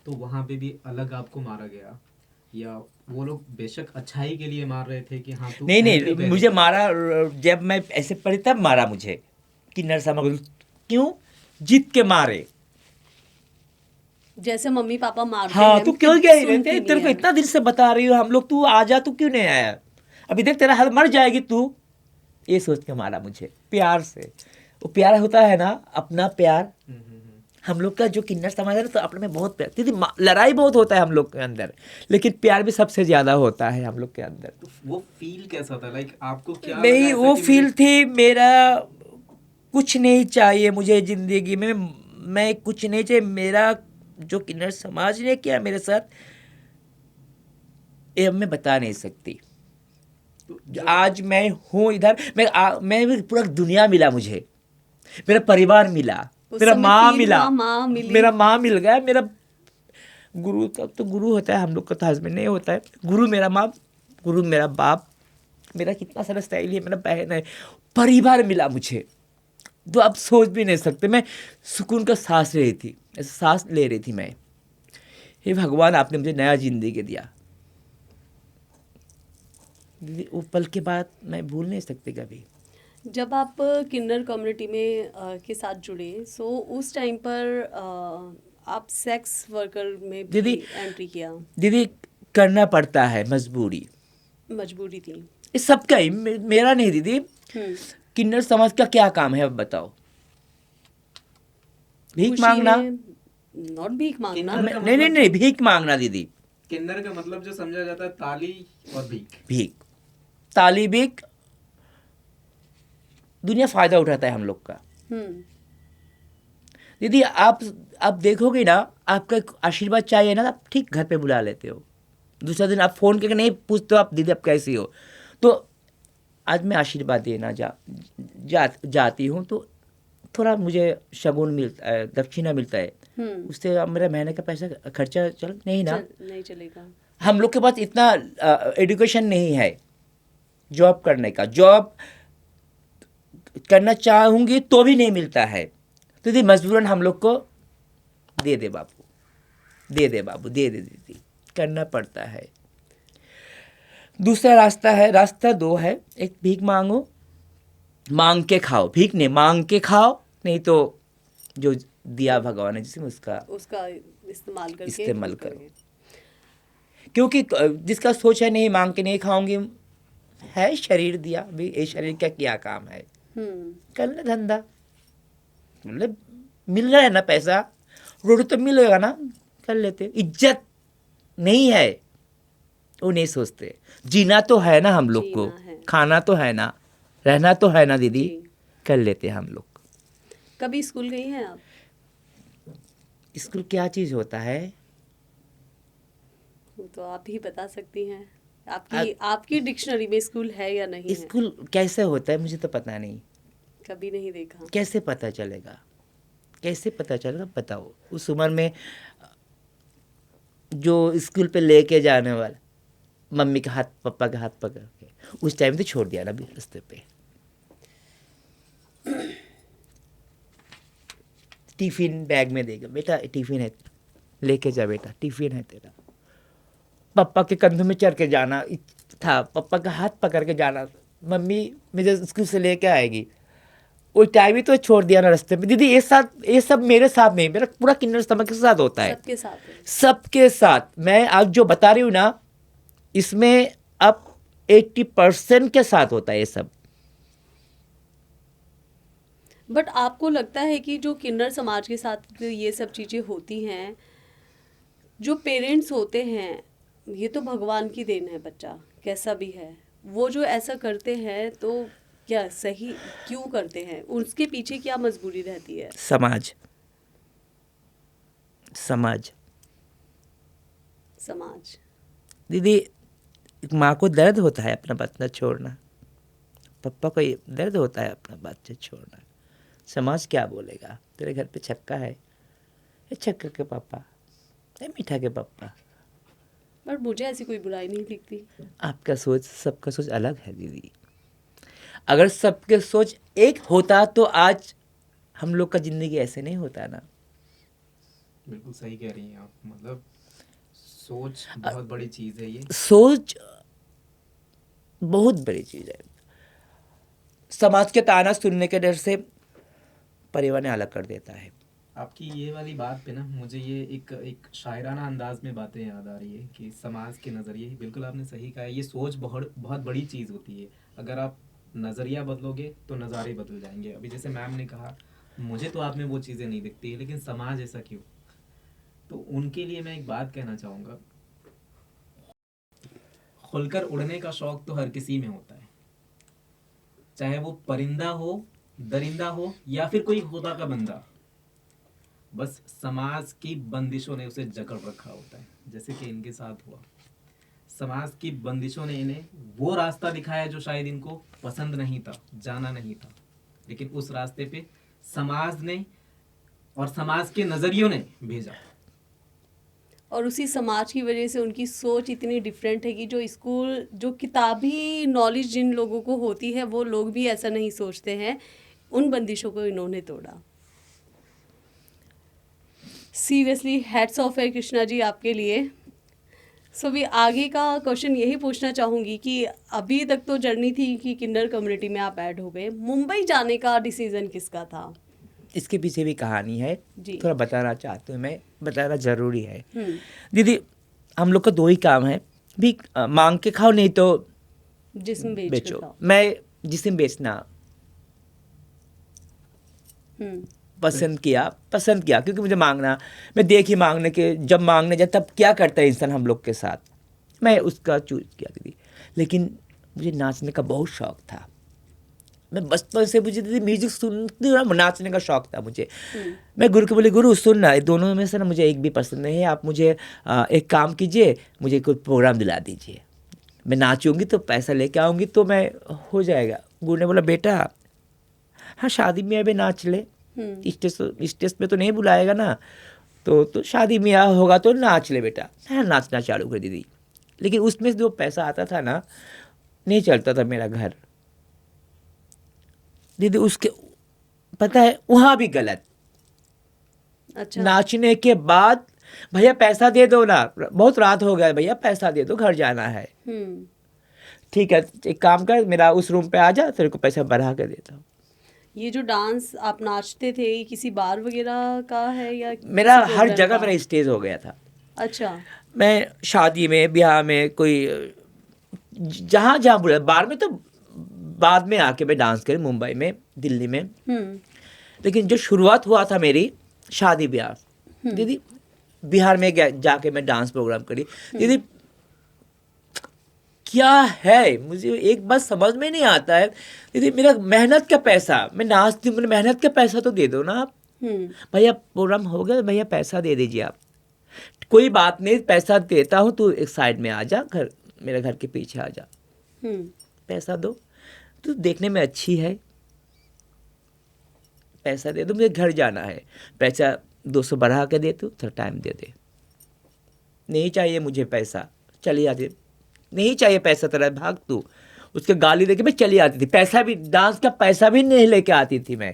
तो वहाँ पे भी अलग आपको मारा गया, या वो लोग बेशक अच्छाई के लिए मार रहे थे कि हाँ तू नहीं entry पे मुझे रह। मारा, जब मैं ऐसे पढ़ी तब मारा मुझे किन्नर समाज। क्यों? जीत के मारे। जैसे मम्मी पापा मारते हाँ, हैं, तू फिर क्यों गया? सुनती तेरे नहीं को है। इतना दिन से बता रही हो हम लोग, तू आ जा, तू क्यों नहीं आया? अभी देख तेरा हाल, मर जाएगी तू। ये सोच के मारा मुझे, प्यार से। वो प्यार होता है ना, अपना प्यार। हम लोग का जो किन्नर समाज है ना, तो अपने में बहुत प्यार दीदी। लड़ाई बहुत होता है हम लोग के अंदर, लेकिन प्यार भी सबसे ज्यादा होता है हम लोग के अंदर। तो वो फील कैसा था, लाइक आपको क्या लगा नहीं, ऐसा वो कि फील मुझे- थी, मेरा कुछ नहीं चाहिए मुझे जिंदगी में। मैं कुछ नहीं चाहिए। मेरा जो किन्नर समाज ने किया मेरे साथ, ये मैं बता नहीं सकती। तो जब आज मैं हूँ इधर, मैं पूरा दुनिया मिला मुझे, मेरा परिवार मिला, उस मेरा समय माँ feel मिला, हुआ, माँ मिली। मेरा माँ मिल गया, मेरा गुरु का तो गुरु होता है, हम लोग का तो हस्बैंड नहीं होता है। गुरु मेरा माँ, गुरु मेरा बाप, मेरा कितना सारा स्टाइल है, मेरा बहन है, परिवार मिला मुझे। तो आप सोच भी नहीं सकते। मैं सुकून का सांस ले रही थी, ऐसे सांस ले रही थी मैं। हे भगवान, आपने मुझे नया जिंदगी दिया दीदी। वो पल के बाद मैं भूल नहीं सकती कभी। जब आप किन्नर कम्युनिटी में के साथ जुड़े, सो उस टाइम पर आप सेक्स वर्कर में भी दीदी एंट्री किया? दीदी करना पड़ता है, मजबूरी। मजबूरी थी। ये सबका ही, मेरा नहीं दीदी। किन्नर समाज का क्या काम है अब बताओ? भीख खुशी मांगना? में, नॉट भीख मांगना। किन्नर का नहीं नहीं मतलब- नहीं, भीख मांगना दीदी। किन्नर का मतलब जो समझा जाता है ताली और भीख। भीख, ताली, भीख। दुनिया फायदा उठाता है हम लोग का हम्म। दीदी। आप देखोगे ना, आपका आशीर्वाद चाहिए ना, आप ठीक घर पे बुला लेते हो। दूसरा दिन आप फोन करके नहीं पूछते हो, आप दीदी आप कैसी हो। तो आज मैं आशीर्वाद देना जाती हूँ, तो थोड़ा मुझे शगुन मिलता है, दक्षिणा मिलता है। उससे अब मेरा महीने का पैसा खर्चा चल नहीं ना। नहीं चलेगा। हम लोग के पास इतना एजुकेशन नहीं है जॉब करने का। जॉब करना चाहूँगी तो भी नहीं मिलता है। तो दीदी मजबूरन हम लोग को दे दे बाबू, दे दे बाबू, दे दे दीदी, करना पड़ता है। दूसरा रास्ता है, रास्ता दो है। एक भीख मांगो, मांग के खाओ। भीख नहीं, मांग के खाओ, नहीं तो जो दिया भगवान ने जिसमें उसका इस्तेमाल करके इस्तेमाल खुद करो। करके। क्योंकि जिसका सोच है नहीं मांग के नहीं खाऊंगी, है शरीर दिया भी, ये शरीर का क्या काम है? कर ले धंधा, मतलब मिल रहा है ना पैसा, रोटी तो मिलेगा ना, कर लेते। इज्जत नहीं है, वो नहीं सोचते। जीना तो है ना हम लोग को, जीना है। खाना तो है ना, रहना तो है ना दीदी, जी। कर लेते हम लोग। कभी स्कूल गई हैं आप? स्कूल क्या चीज़ होता है? वो तो आप ही बता सकती हैं। आपकी डिक्शनरी में स्कूल है या नहीं है? स्कूल कैसे होता है मुझे तो पता नहीं। कभी नहीं देखा। कैसे पता चलेगा? कैसे पता चलेगा बताओ? उस उम्र में जो स्कूल पे लेके जाने वाला, मम्मी का हाथ पापा का हाथ पकड़ के, उस टाइम तो छोड़ दिया ना अभी रास्ते पे। टिफिन बैग में देगा, बेटा टिफिन है, लेके जा बेटा, टिफिन है तेरा। पापा के कंधों में चढ़ के जाना था, पापा का हाथ पकड़ के जाना, मम्मी मुझे स्कूल से लेके आएगी, वो टाइम ही तो छोड़ दिया ना रास्ते में। दीदी ये सब मेरे साथ नहीं, मेरा पूरा किन्नर समाज के साथ होता है, सबके साथ है। सबके साथ। मैं आज जो बता रही हूँ ना, इसमें अब 80% के साथ होता है ये सब। बट आपको लगता है कि जो किन्नर समाज के साथ ये सब चीज़ें होती हैं, जो पेरेंट्स होते हैं, ये तो भगवान की देन है, बच्चा कैसा भी है, वो जो ऐसा करते हैं तो क्या सही क्यों करते हैं, उसके पीछे क्या मजबूरी रहती है? समाज समाज। दीदी, एक माँ को दर्द होता है अपना बच्चा छोड़ना, पापा को ये दर्द होता है अपना बच्चा छोड़ना। समाज क्या बोलेगा, तेरे घर पे छक्का है, ये छक्का के पापा, ये मीठा के पापा। बट मुझे ऐसी कोई बुराई नहीं दिखती। आपका सोच, सबका सोच अलग है दीदी। अगर सबके सोच एक होता तो आज हम लोग का जिंदगी ऐसे नहीं होता ना। बिल्कुल सही कह रही हैं आप। मतलब सोच बहुत बड़ी चीज है ये। सोच बहुत बड़ी चीज है। समाज के ताना सुनने के डर से परिवार ने अलग कर देता है। आपकी ये वाली बात पे ना मुझे ये एक शायराना अंदाज में बातें याद आ रही है कि समाज के नज़रिए, बिल्कुल आपने सही कहा है, ये सोच बहुत बहुत बड़ी चीज़ होती है। अगर आप नज़रिया बदलोगे तो नज़ारे बदल जाएंगे। अभी जैसे मैम ने कहा, मुझे तो आप में वो चीज़ें नहीं दिखती है, लेकिन समाज ऐसा क्यों? तो उनके लिए मैं एक बात कहना चाहूँगा, खुलकर उड़ने का शौक तो हर किसी में होता है, चाहे वो परिंदा हो, दरिंदा हो, या फिर कोई खुदा का बंदा। बस समाज की बंदिशों ने उसे जकड़ रखा होता है, जैसे कि इनके साथ हुआ। समाज की बंदिशों ने इन्हें वो रास्ता दिखाया जो शायद इनको पसंद नहीं था, जाना नहीं था, लेकिन उस रास्ते पे समाज ने और समाज के नजरियों ने भेजा। और उसी समाज की वजह से उनकी सोच इतनी डिफरेंट है कि जो स्कूल, जो किताबी नॉलेज जिन लोगों को होती है, वो लोग भी ऐसा नहीं सोचते हैं। उन बंदिशों को इन्होंने तोड़ा। सीरियसली हैट्स ऑफ है कृष्णा जी आपके लिए। सो भी आगे का क्वेश्चन यही पूछना चाहूँगी कि अभी तक तो जर्नी थी कि किन्नर कम्युनिटी में आप ऐड हो गए, मुंबई जाने का डिसीजन किसका था? इसके पीछे भी कहानी है, जी। थोड़ा बताना चाहती हूँ मैं, बताना ज़रूरी है। हम्म। दीदी, हम लोग का दो ही काम है, भी मांग के खाओ, नहीं तो जिस्म बेच कर बेचो। खाओ। मैं जिस्म बेचना हम्म। पसंद किया क्योंकि मुझे मांगना, मैं देखी मांगने के, जब मांगने जाए तब क्या करता है इंसान हम लोग के साथ, मैं उसका चूज किया दीदी। लेकिन मुझे नाचने का बहुत शौक था, मैं बचपन से, मुझे दीदी म्यूजिक सुनती हूँ ना, नाचने का शौक था मुझे। मैं गुरु को बोले, गुरु सुनना, ये दोनों में से ना मुझे एक भी पसंद नहीं है, आप मुझे एक काम कीजिए, मुझे कोई प्रोग्राम दिला दीजिए, मैं नाचूंगी तो पैसा लेके आऊँगी तो मैं हो जाएगा। गुरु ने बोला, बेटा हाँ शादी में अभी नाच ले, स्टेज पे तो नहीं बुलाएगा ना, तो शादी में होगा तो नाच ले बेटा। हाँ, नाचना चालू कर दीदी। लेकिन उसमें जो पैसा आता था ना, नहीं चलता था मेरा घर दीदी। उसके पता है वहाँ भी गलत। अच्छा। नाचने के बाद भैया पैसा दे दो ना, बहुत रात हो गया भैया पैसा दे दो, घर जाना है। ठीक है, एक काम कर, मेरा उस रूम पे आ जा, तेरे को पैसा बढ़ा के देता हूँ। ये जो डांस आप नाचते थे, ये किसी बार वगैरह का है या मेरा किसी हर प्रोग्राम जगह का? मेरा स्टेज हो गया था। अच्छा। मैं शादी में, ब्याह में, कोई जहाँ जहाँ बुला, बार में तो बाद में आके मैं डांस करी, मुंबई में, दिल्ली में। लेकिन जो शुरुआत हुआ था मेरी शादी ब्याह दीदी, बिहार में जाके मैं डांस प्रोग्राम करी दीदी। क्या है, मुझे एक बात समझ में नहीं आता है दीदी, मेरा मेहनत का पैसा, मैं नाचती हूँ, मेरे मेहनत का पैसा तो दे दो ना आप। भैया प्रोग्राम हो गया, भैया पैसा दे दीजिए आप। कोई बात नहीं, पैसा देता हूँ, तू एक साइड में आ जा, घर, मेरे घर के पीछे आ जा, पैसा दो, तू देखने में अच्छी है, पैसा दे दो, मुझे घर जाना है, पैसा 200 बढ़ा के दे, तू थोड़ा टाइम दे दे, नहीं चाहिए मुझे पैसा, चली आती, नहीं चाहिए पैसा तेरा, भाग तू। उसके गाली देके मैं चली आती थी, पैसा भी, डांस का पैसा भी नहीं लेके आती थी मैं,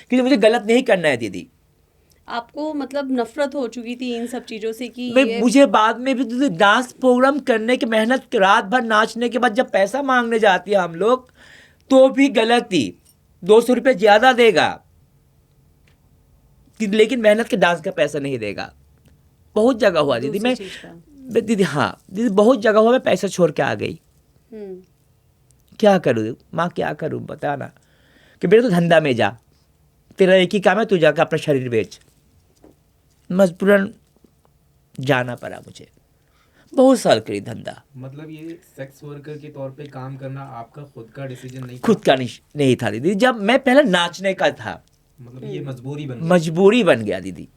क्योंकि मुझे गलत नहीं करना है दीदी। आपको मतलब नफरत हो चुकी थी इन सब चीजों से कि मैं ये मुझे बाद में भी दीदी डांस प्रोग्राम करने की मेहनत, रात भर नाचने के बाद जब पैसा मांगने जाती है हम लोग, तो भी गलत ही, 200 रुपये ज़्यादा देगा लेकिन मेहनत के डांस का पैसा नहीं देगा। बहुत जगह हुआ दीदी, दूसरी चीज का। दीदी हाँ दीदी बहुत जगह हुआ मैं पैसा छोड़ के आ गई। हम्म। क्या करूँ माँ, क्या करूँ बताना, कि बेटा तो धंधा में जा, तेरा एक ही काम है, तू जाकर अपना शरीर बेच। मजबूरन जाना पड़ा मुझे, बहुत साल करी धंधा। मतलब ये सेक्स वर्कर के तौर पे काम करना आपका खुद का डिसीजन नहीं था? खुद का नहीं था दीदी, जब मैं पहले नाचने का था, मतलब ये मजबूरी बन गई? मजबूरी बन गया दीदी।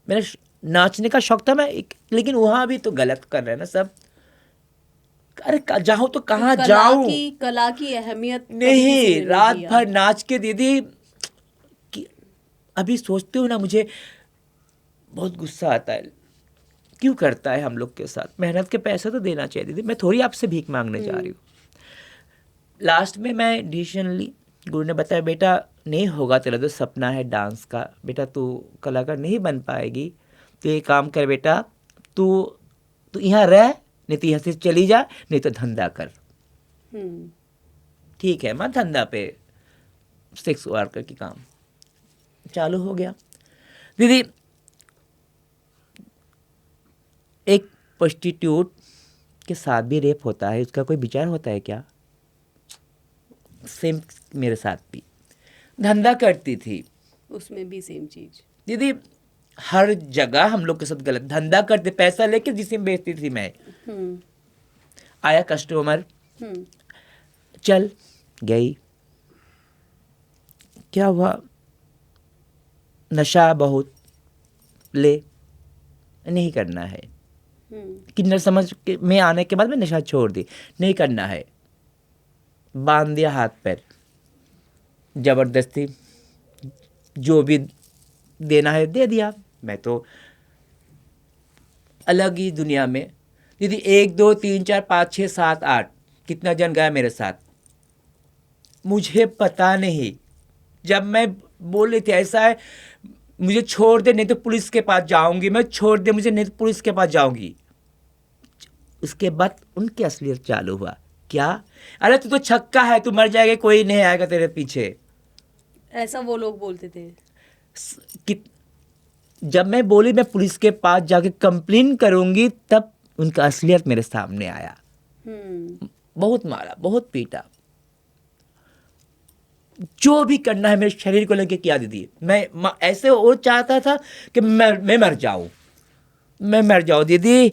मेरा नाचने का शौक था मैं लेकिन वहाँ भी तो गलत कर रहे हैं ना सब। अरे जाऊँ तो कहाँ जाऊँ, कला की अहमियत कभी नहीं किसी ने रात किया। भर नाच के दीदी अभी सोचती हूँ ना, मुझे बहुत गुस्सा आता है, क्यों करता है हम लोग के साथ। मेहनत के पैसे तो देना चाहिए दीदी, मैं थोड़ी आपसे भीख मांगने जा रही हूँ। लास्ट में मैं डिसीजन ली, गुरु ने बताया बेटा नहीं होगा, तेरा जो सपना है डांस का, बेटा तू कलाकार नहीं बन पाएगी, तो ये काम कर बेटा, तू यहाँ रह, नहीं तो यहाँ से चली जा, नहीं तो धंधा कर। ठीक है मैं धंधा पे सेक्स वर्कर की काम चालू हो गया दीदी। एक प्रोस्टिट्यूट के साथ भी रेप होता है, उसका कोई विचार होता है क्या? सेम मेरे साथ भी धंधा करती थी, उसमें भी सेम चीज दीदी। हर जगह हम लोग के साथ गलत, धंधा करते, पैसा लेके जिसे बेचती थी मैं। आया कस्टमर, चल गई, क्या हुआ, नशा बहुत, ले, नहीं करना है। किन्नर समझ के में आने के बाद मैं नशा छोड़ दी, नहीं करना है, बांध दिया हाथ पैर, जबरदस्ती जो भी देना है दे दिया। मैं तो अलग ही दुनिया में दीदी। 1 2 3 4 5 6 7 8 कितना जन गया मेरे साथ, मुझे पता नहीं। जब मैं बोल रही थी ऐसा है, मुझे छोड़ दे नहीं तो पुलिस के पास जाऊंगी, मैं छोड़ दे मुझे नहीं तो पुलिस के पास जाऊंगी। उसके बाद उनकी असलियत चालू हुआ, क्या, अरे तू तो छक्का है, तू मर जाएगा, कोई नहीं आएगा तेरे पीछे, ऐसा वो लोग बोलते थे। कि जब मैं बोली मैं पुलिस के पास जाके कंप्लेन करूंगी, तब उनका असलियत मेरे सामने आया। बहुत मारा, बहुत पीटा, जो भी करना है मेरे शरीर को लेके किया दीदी। मैं ऐसे और चाहता था कि मैं मर जाऊं, मैं मर जाऊं दीदी।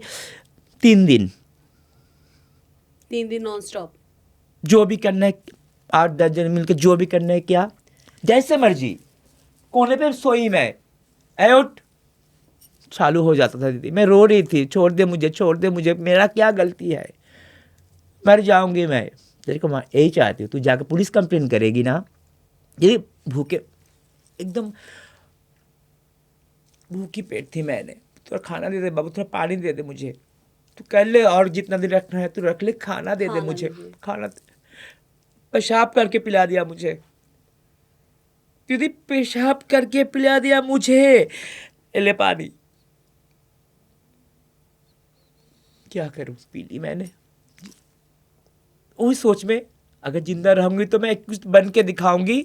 3 दिन नॉन स्टॉप, जो भी करना है, 8-10 जन मिलकर जो भी करना है किया, जैसे मर्जी, कोने पे सोई मैं, उठ, चालू हो जाता था दीदी। मैं रो रही थी, छोड़ दे मुझे, छोड़ दे मुझे, मेरा क्या गलती है, मर जाऊंगी मैं। तेरे को माँ यही चाहती हूँ, तू जाकर पुलिस कंप्लेन करेगी ना। ये भूखे, एकदम भूखी पेट थी मैंने, थोड़ा खाना दे दे बाबू, थोड़ा पानी दे दे मुझे, तू कर ले, और जितना दिन रखना है तू रख ले, खाना दे दे मुझे, खाना। पेशाब करके पिला दिया मुझे दीदी, पेशाब करके पिला दिया मुझे, ले पानी। क्या करूं, पी ली मैंने। उस सोच में अगर जिंदा रहूंगी तो मैं कुछ बन के दिखाऊंगी।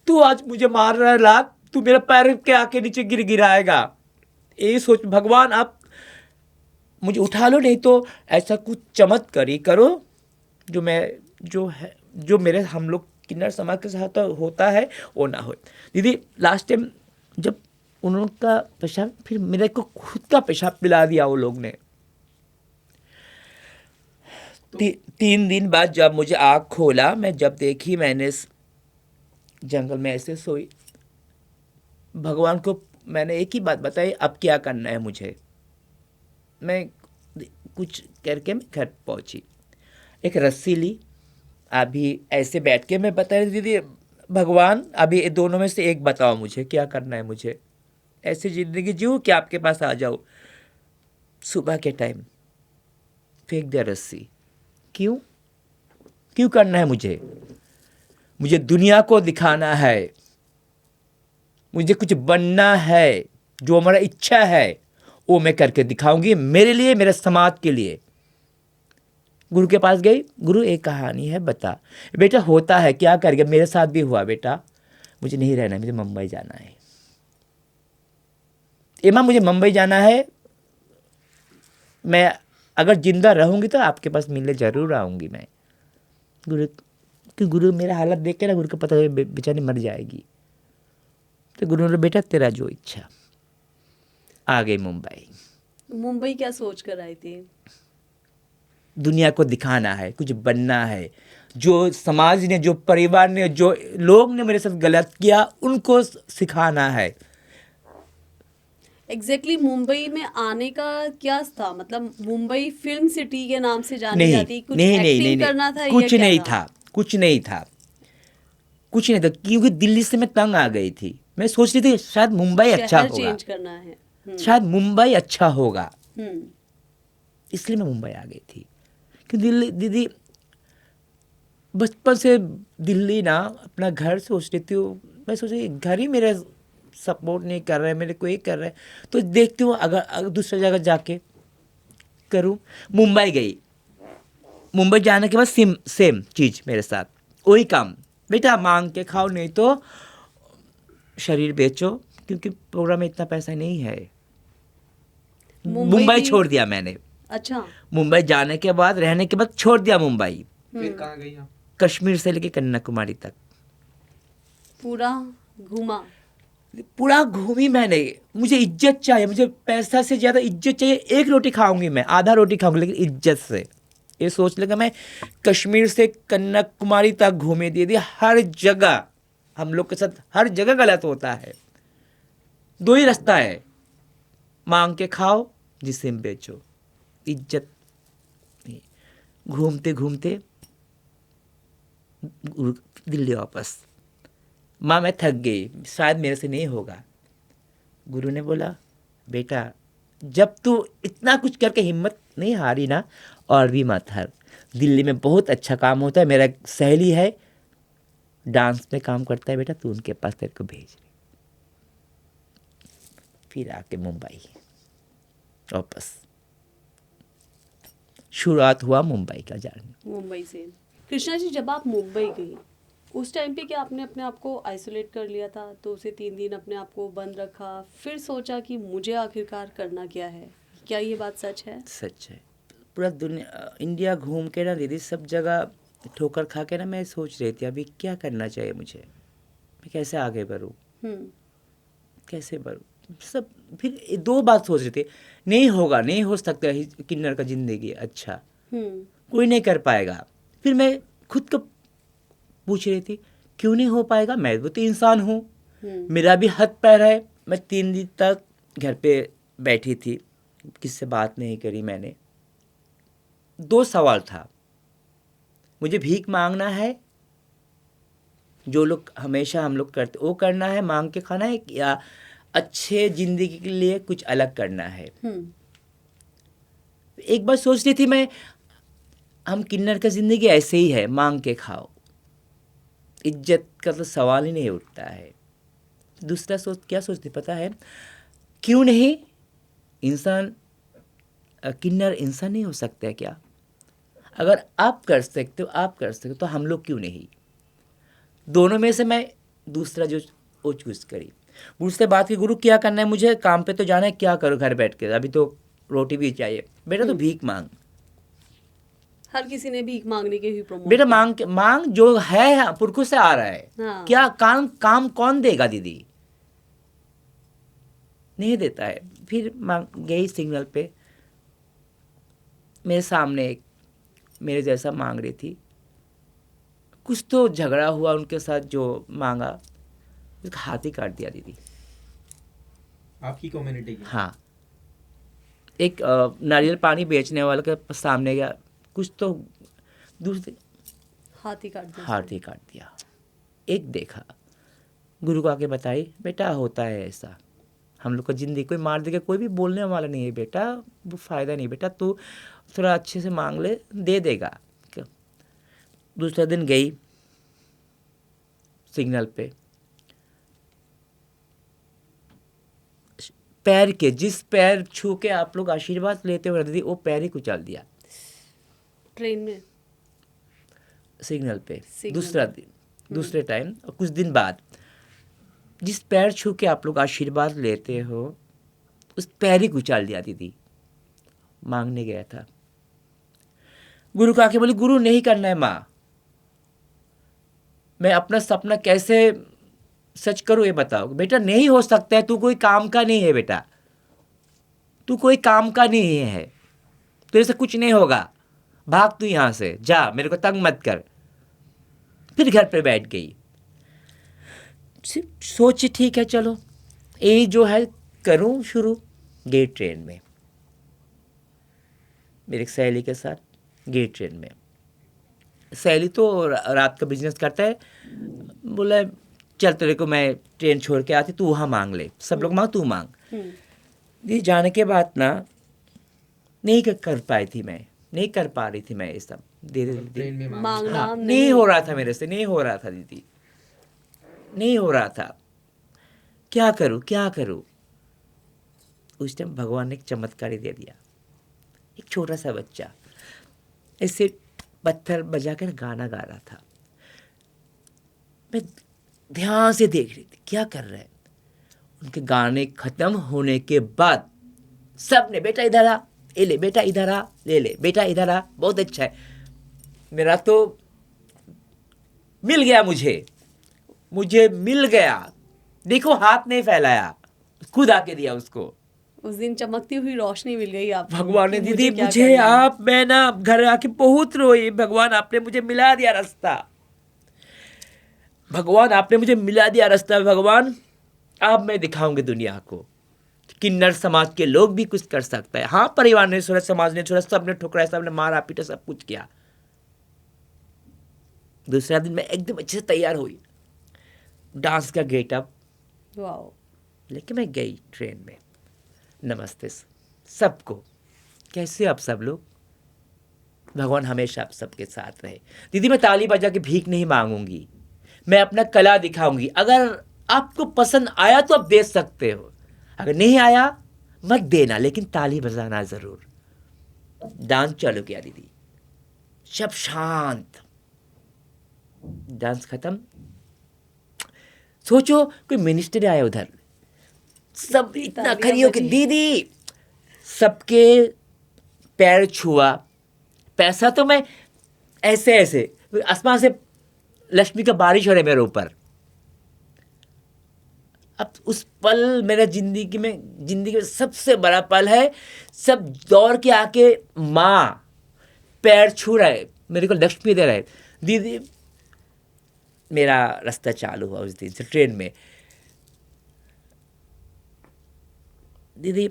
तू आज मुझे मार रहा है लात, तू मेरा पैर के आके नीचे गिराएगा, ये सोच। भगवान आप मुझे उठा लो, नहीं तो ऐसा कुछ चमत्कारी करो जो मेरे हम लोग किन्नर समाज के साथ होता है वो ना हो। दीदी लास्ट टाइम जब उनका पेशाब, फिर मेरे को खुद का पेशाब पिला दिया वो लोग ने। 3 दिन बाद जब मुझे आँख खोला, मैं जब देखी, मैंने जंगल में ऐसे सोई, भगवान को मैंने एक ही बात बताई, अब क्या करना है मुझे। मैं कुछ करके मैं घर पहुंची, एक रस्सी ली, अभी ऐसे बैठ के मैं बता रही दीदी, भगवान अभी दोनों में से एक बताओ मुझे क्या करना है, मुझे ऐसी ज़िंदगी जीऊँ कि आपके पास आ जाऊँ। सुबह के टाइम फेंक दिया रस्सी। क्यों क्यों करना है मुझे? मुझे दुनिया को दिखाना है, मुझे कुछ बनना है, जो हमारा इच्छा है वो मैं करके दिखाऊंगी, मेरे लिए, मेरे समाज के लिए। गुरु के पास गई, गुरु एक कहानी है बता। बेटा होता है, क्या करेगा, मेरे साथ भी हुआ बेटा, मुझे नहीं रहना, मुझे मुंबई जाना है। एमा मुझे मुंबई जाना है, मैं अगर जिंदा रहूंगी तो आपके पास मिलने जरूर आऊंगी मैं। गुरु कि गुरु मेरा हालत देख के ना गुरु को पता है बेचारी मर जाएगी। तो गुरु ने बोला बेटा तेरा जो इच्छा। आ गई मुंबई। मुंबई क्या सोच कर आए थे? दुनिया को दिखाना है, कुछ बनना है, जो समाज ने, जो परिवार ने, जो लोग ने मेरे साथ गलत किया उनको सिखाना है। एग्जैक्टली मुंबई में आने का क्या था? मतलब मुंबई फिल्म सिटी के नाम से जानी नहीं जाती, कुछ नहीं नहीं एक्टिंग नहीं करना था कुछ या क्या नहीं था? था, कुछ नहीं था, कुछ नहीं था, क्योंकि दिल्ली से मैं तंग आ गई थी। मैं सोच रही थी शायद मुंबई अच्छा शहर होगा, चेंज करना है। शायद मुंबई अच्छा होगा, हम्म। इसलिए मैं मुंबई आ गई थी। कि दिल्ली दीदी बचपन से दिल्ली ना अपना घर सोचती थी। मैं सोच रही घर ही मेरा सपोर्ट नहीं कर रहा है, मेरे को ये कर रहा है, तो देखती हूँ अगर दूसरी जगह जाके करूँ। मुंबई गई, मुंबई जाने के बाद सेम चीज़ मेरे साथ, वही काम। बेटा मांग के खाओ, नहीं तो शरीर बेचो, क्योंकि प्रोग्राम में इतना पैसा नहीं है। मुंबई भी- छोड़ दिया मैंने। अच्छा। मुंबई जाने के बाद, रहने के बाद छोड़ दिया मुंबई। फिर कहाँ गई आप? कश्मीर से लेके कन्याकुमारी तक पूरा घूमा। पूरा घूमी मैंने। मुझे इज्जत चाहिए, मुझे पैसा से ज़्यादा इज्जत चाहिए। एक रोटी खाऊंगी मैं, आधा रोटी खाऊंगी, लेकिन इज्जत से। ये सोच लेगा मैं कश्मीर से कन्याकुमारी तक घूमे दीदी, हर जगह हम लोग के साथ हर जगह गलत होता है। दो ही रास्ता है, मांग के खाओ, जिसे बेचो, इज्जत नहीं। घूमते घूमते दिल्ली वापस। माँ मैं थक गई, शायद मेरे से नहीं होगा। गुरु ने बोला बेटा जब तू इतना कुछ करके हिम्मत नहीं हारी ना, और भी मत हार। दिल्ली में बहुत अच्छा काम होता है, मेरा एक सहेली है डांस में काम करता है बेटा, तू उनके पास तेरे को भेज रही। फिर आके मुंबई वापस शुरुआत हुआ मुंबई का जर्नी। मुंबई से। कृष्णा जी, जब आप मुंबई गई उस टाइम पे क्या आपने अपने आप को आइसोलेट कर लिया था? तो उसे 3 दिन अपने आप को बंद रखा, फिर सोचा कि मुझे आखिरकार करना क्या है? क्या ये बात सच है? सच है। पूरा दुनिया इंडिया घूम के ना दीदी, सब जगह ठोकर खा के ना, मैं सोच रही थी अभी क्या करना चाहिए मुझे, मैं कैसे आगे बढ़ूँ, कैसे बढ़ूँ सब। फिर 2 बात सोच रही थी, नहीं होगा, नहीं हो सकता है किन्नर का ज़िंदगी अच्छा, कोई नहीं कर पाएगा। फिर मैं खुद को पूछ रही थी क्यों नहीं हो पाएगा, मैं भी तो इंसान हूँ, मेरा भी हाथ पैर है। मैं 3 दिन तक घर पे बैठी थी, किससे बात नहीं करी मैंने। 2 सवाल था, मुझे भीख मांगना है, जो लोग हमेशा हम लोग करते वो करना है, मांग के खाना है, या अच्छे ज़िंदगी के लिए कुछ अलग करना है। एक बार सोच रही थी मैं, हम किन्नर का ज़िंदगी ऐसे ही है, मांग के खाओ, इज्जत का तो सवाल ही नहीं उठता है। दूसरा क्या सोचती पता है, क्यों नहीं इंसान किन्नर इंसान नहीं हो सकता है क्या? अगर आप कर सकते हो, आप कर सकते हो, तो हम लोग क्यों नहीं? दोनों में से मैं दूसरा जो वो चूज़ करी। गुरु से बात की, गुरु क्या करना है मुझे, काम पे तो जाना है, क्या करूँ घर बैठ के, अभी तो रोटी भी चाहिए। बेटा तो भीख मांग। हर किसी ने भीख मांगने के ही प्रमोट बेटा किया। मांग जो है पुरखों से आ रहा है। हाँ। क्या काम कौन देगा दीदी, नहीं देता है। फिर मांग गई सिग्नल पे, मेरे सामने एक मेरे जैसा मांग रही थी, कुछ तो झगड़ा हुआ उनके साथ, जो मांगा उसका हाथ ही काट दिया दीदी। आपकी कम्युनिटी की? हाँ, एक नारियल पानी बेचने वाले के सामने गया, कुछ तो दूसरे हाथ ही काट दिया। हाथ ही काट दिया। एक देखा, गुरु को आके बताई बेटा होता है ऐसा, हम लोग का ज़िंदगी कोई मार देगा, कोई भी बोलने वाला नहीं है बेटा, वो फ़ायदा नहीं बेटा, तू थोड़ा अच्छे से मांग ले, दे देगा। दूसरा दिन गई सिग्नल पे, पैर के, जिस पैर छू के आप लोग आशीर्वाद लेते हो दीदी, वो पैर ही कुचल दिया ट्रेन में सिग्नल पे। सिग्नल दूसरा पे। दिन, दूसरे टाइम, और कुछ दिन बाद, जिस पैर छू के आप लोग आशीर्वाद लेते हो, उस पैर ही कुचल दिया दीदी। मांगने गया था, गुरु को आके बोली, गुरु नहीं करना है माँ, मैं अपना सपना कैसे सच करूं ये बताओ। बेटा नहीं हो सकता है, तू कोई काम का नहीं है बेटा, तू कोई काम का नहीं है, तेरे से कुछ नहीं होगा, भाग तू यहाँ से, जा, मेरे को तंग मत कर। फिर घर पे बैठ गई, सोची ठीक है चलो यही जो है करूं शुरू। गई ट्रेन में, मेरी सहेली के साथ गई ट्रेन में। सहेली तो रात का बिजनेस करता है, बोला चल तेरे को मैं ट्रेन छोड़ के आती, तू वहाँ मांग ले, सब लोग मांग, तू मांग। ये जाने के बाद ना नहीं कर पाई थी मैं, नहीं कर पा रही थी मैं ये सब, धीरे धीरे ट्रेन में मांगना हाँ, नहीं हो रहा था मेरे से, नहीं हो रहा था दीदी, नहीं हो रहा था, क्या करूं क्या करूं। उस टाइम भगवान ने एक चमत्कार ही दे दिया। एक छोटा सा बच्चा ऐसे पत्थर बजाकर गाना गा रहा था, मैं ध्यान से देख रही थी क्या कर रहे हैं। उनके गाने खत्म होने के बाद सब ने, बेटा इधर आ, ये ले बेटा इधर आ, ले ले बेटा इधर आ, बहुत अच्छा है। मेरा तो मिल गया, मुझे मिल गया। देखो हाथ नहीं फैलाया, खुद आके दिया उसको। उस दिन चमकती हुई रोशनी मिल गई आपको। भगवान ने कि दीदी क्या मुझे करना है। आप, मैं ना घर आके बहुत रोई, भगवान आपने मुझे मिला दिया रास्ता, भगवान आपने मुझे मिला दिया रास्ता, भगवान अब मैं दिखाऊंगी दुनिया को किन्नर समाज के लोग भी कुछ कर सकता है। हाँ, परिवार ने छोड़ा, समाज ने छोड़ा, सबने ठुकराया, सबने मारा पीटा, सब कुछ किया। दूसरा दिन मैं एकदम अच्छे से तैयार हुई, डांस का गेटअप वाओ। लेके मैं गई ट्रेन में। नमस्ते सबको, कैसे आप सब लोग? भगवान हमेशा आप सबके साथ रहे। दीदी मैं ताली बजा के भीख नहीं मांगूंगी, मैं अपना कला दिखाऊंगी। अगर आपको पसंद आया तो आप दे सकते हो, अगर नहीं आया मत देना, लेकिन ताली बजाना जरूर। डांस चालू किया दीदी, सब शांत, डांस खत्म। सोचो कोई मिनिस्टर आया उधर, सब इतना तालियां खड़ी हो के, बजी। दीदी सबके पैर छुआ। पैसा तो मैं ऐसे ऐसे, आसमान से लक्ष्मी का बारिश हो रहा है मेरे ऊपर। अब उस पल मेरा जिंदगी में सबसे बड़ा पल है। सब दौड़ के आके माँ पैर छू रहे, मेरे को लक्ष्मी दे रहे। दीदी मेरा रास्ता चालू हुआ उस दिन से ट्रेन में। दीदी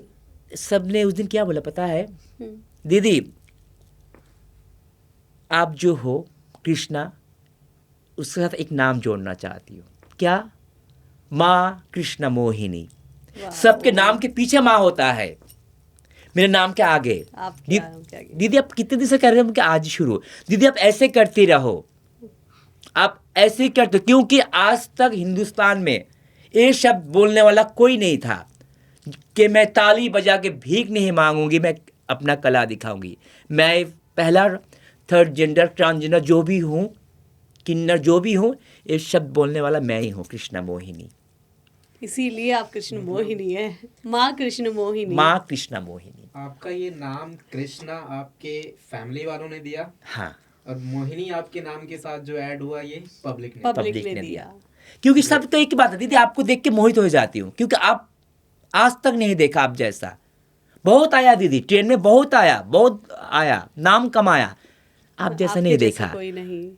सबने उस दिन क्या बोला पता है? दीदी आप जो हो कृष्णा, उसके साथ एक नाम जोड़ना चाहती हूँ। क्या? माँ कृष्ण मोहिनी। वाह। सबके नाम के पीछे माँ होता है, मेरे नाम के आगे। आपके नाम के आगे। दीदी आप कितने दिन से कर रहे हो? कि आज ही शुरू। दीदी आप ऐसे करती रहो, आप ऐसे ही करते, क्योंकि आज तक हिंदुस्तान में ये शब्द बोलने वाला कोई नहीं था कि मैं ताली बजा के भीख नहीं मांगूंगी, मैं अपना कला दिखाऊंगी। मैं पहला थर्ड जेंडर, ट्रांसजेंडर जो भी हूँ, किन्नर जो भी हूँ, ये शब्द बोलने वाला मैं ही हूँ, कृष्ण मोहिनी। इसीलिए आप कृष्ण मोहिनी है, माँ कृष्ण मोहिनी। माँ कृष्ण मोहिनी। आपका ये नाम कृष्णा आपके फैमिली वालों ने दिया, हाँ, और मोहिनी आपके नाम के साथ जो ऐड हुआ ये पब्लिक ने। पब्लिक पब्लिक ने ने दिया। क्योंकि सब तो एक ही बात है दीदी, आपको देख के मोहित हो जाती हूँ, क्योंकि आप आज तक नहीं देखा आप जैसा। बहुत आया दीदी, ट्रेन में बहुत आया, नाम कमाया, आप जैसा आपके नहीं जैसा देखा। कोई नहीं।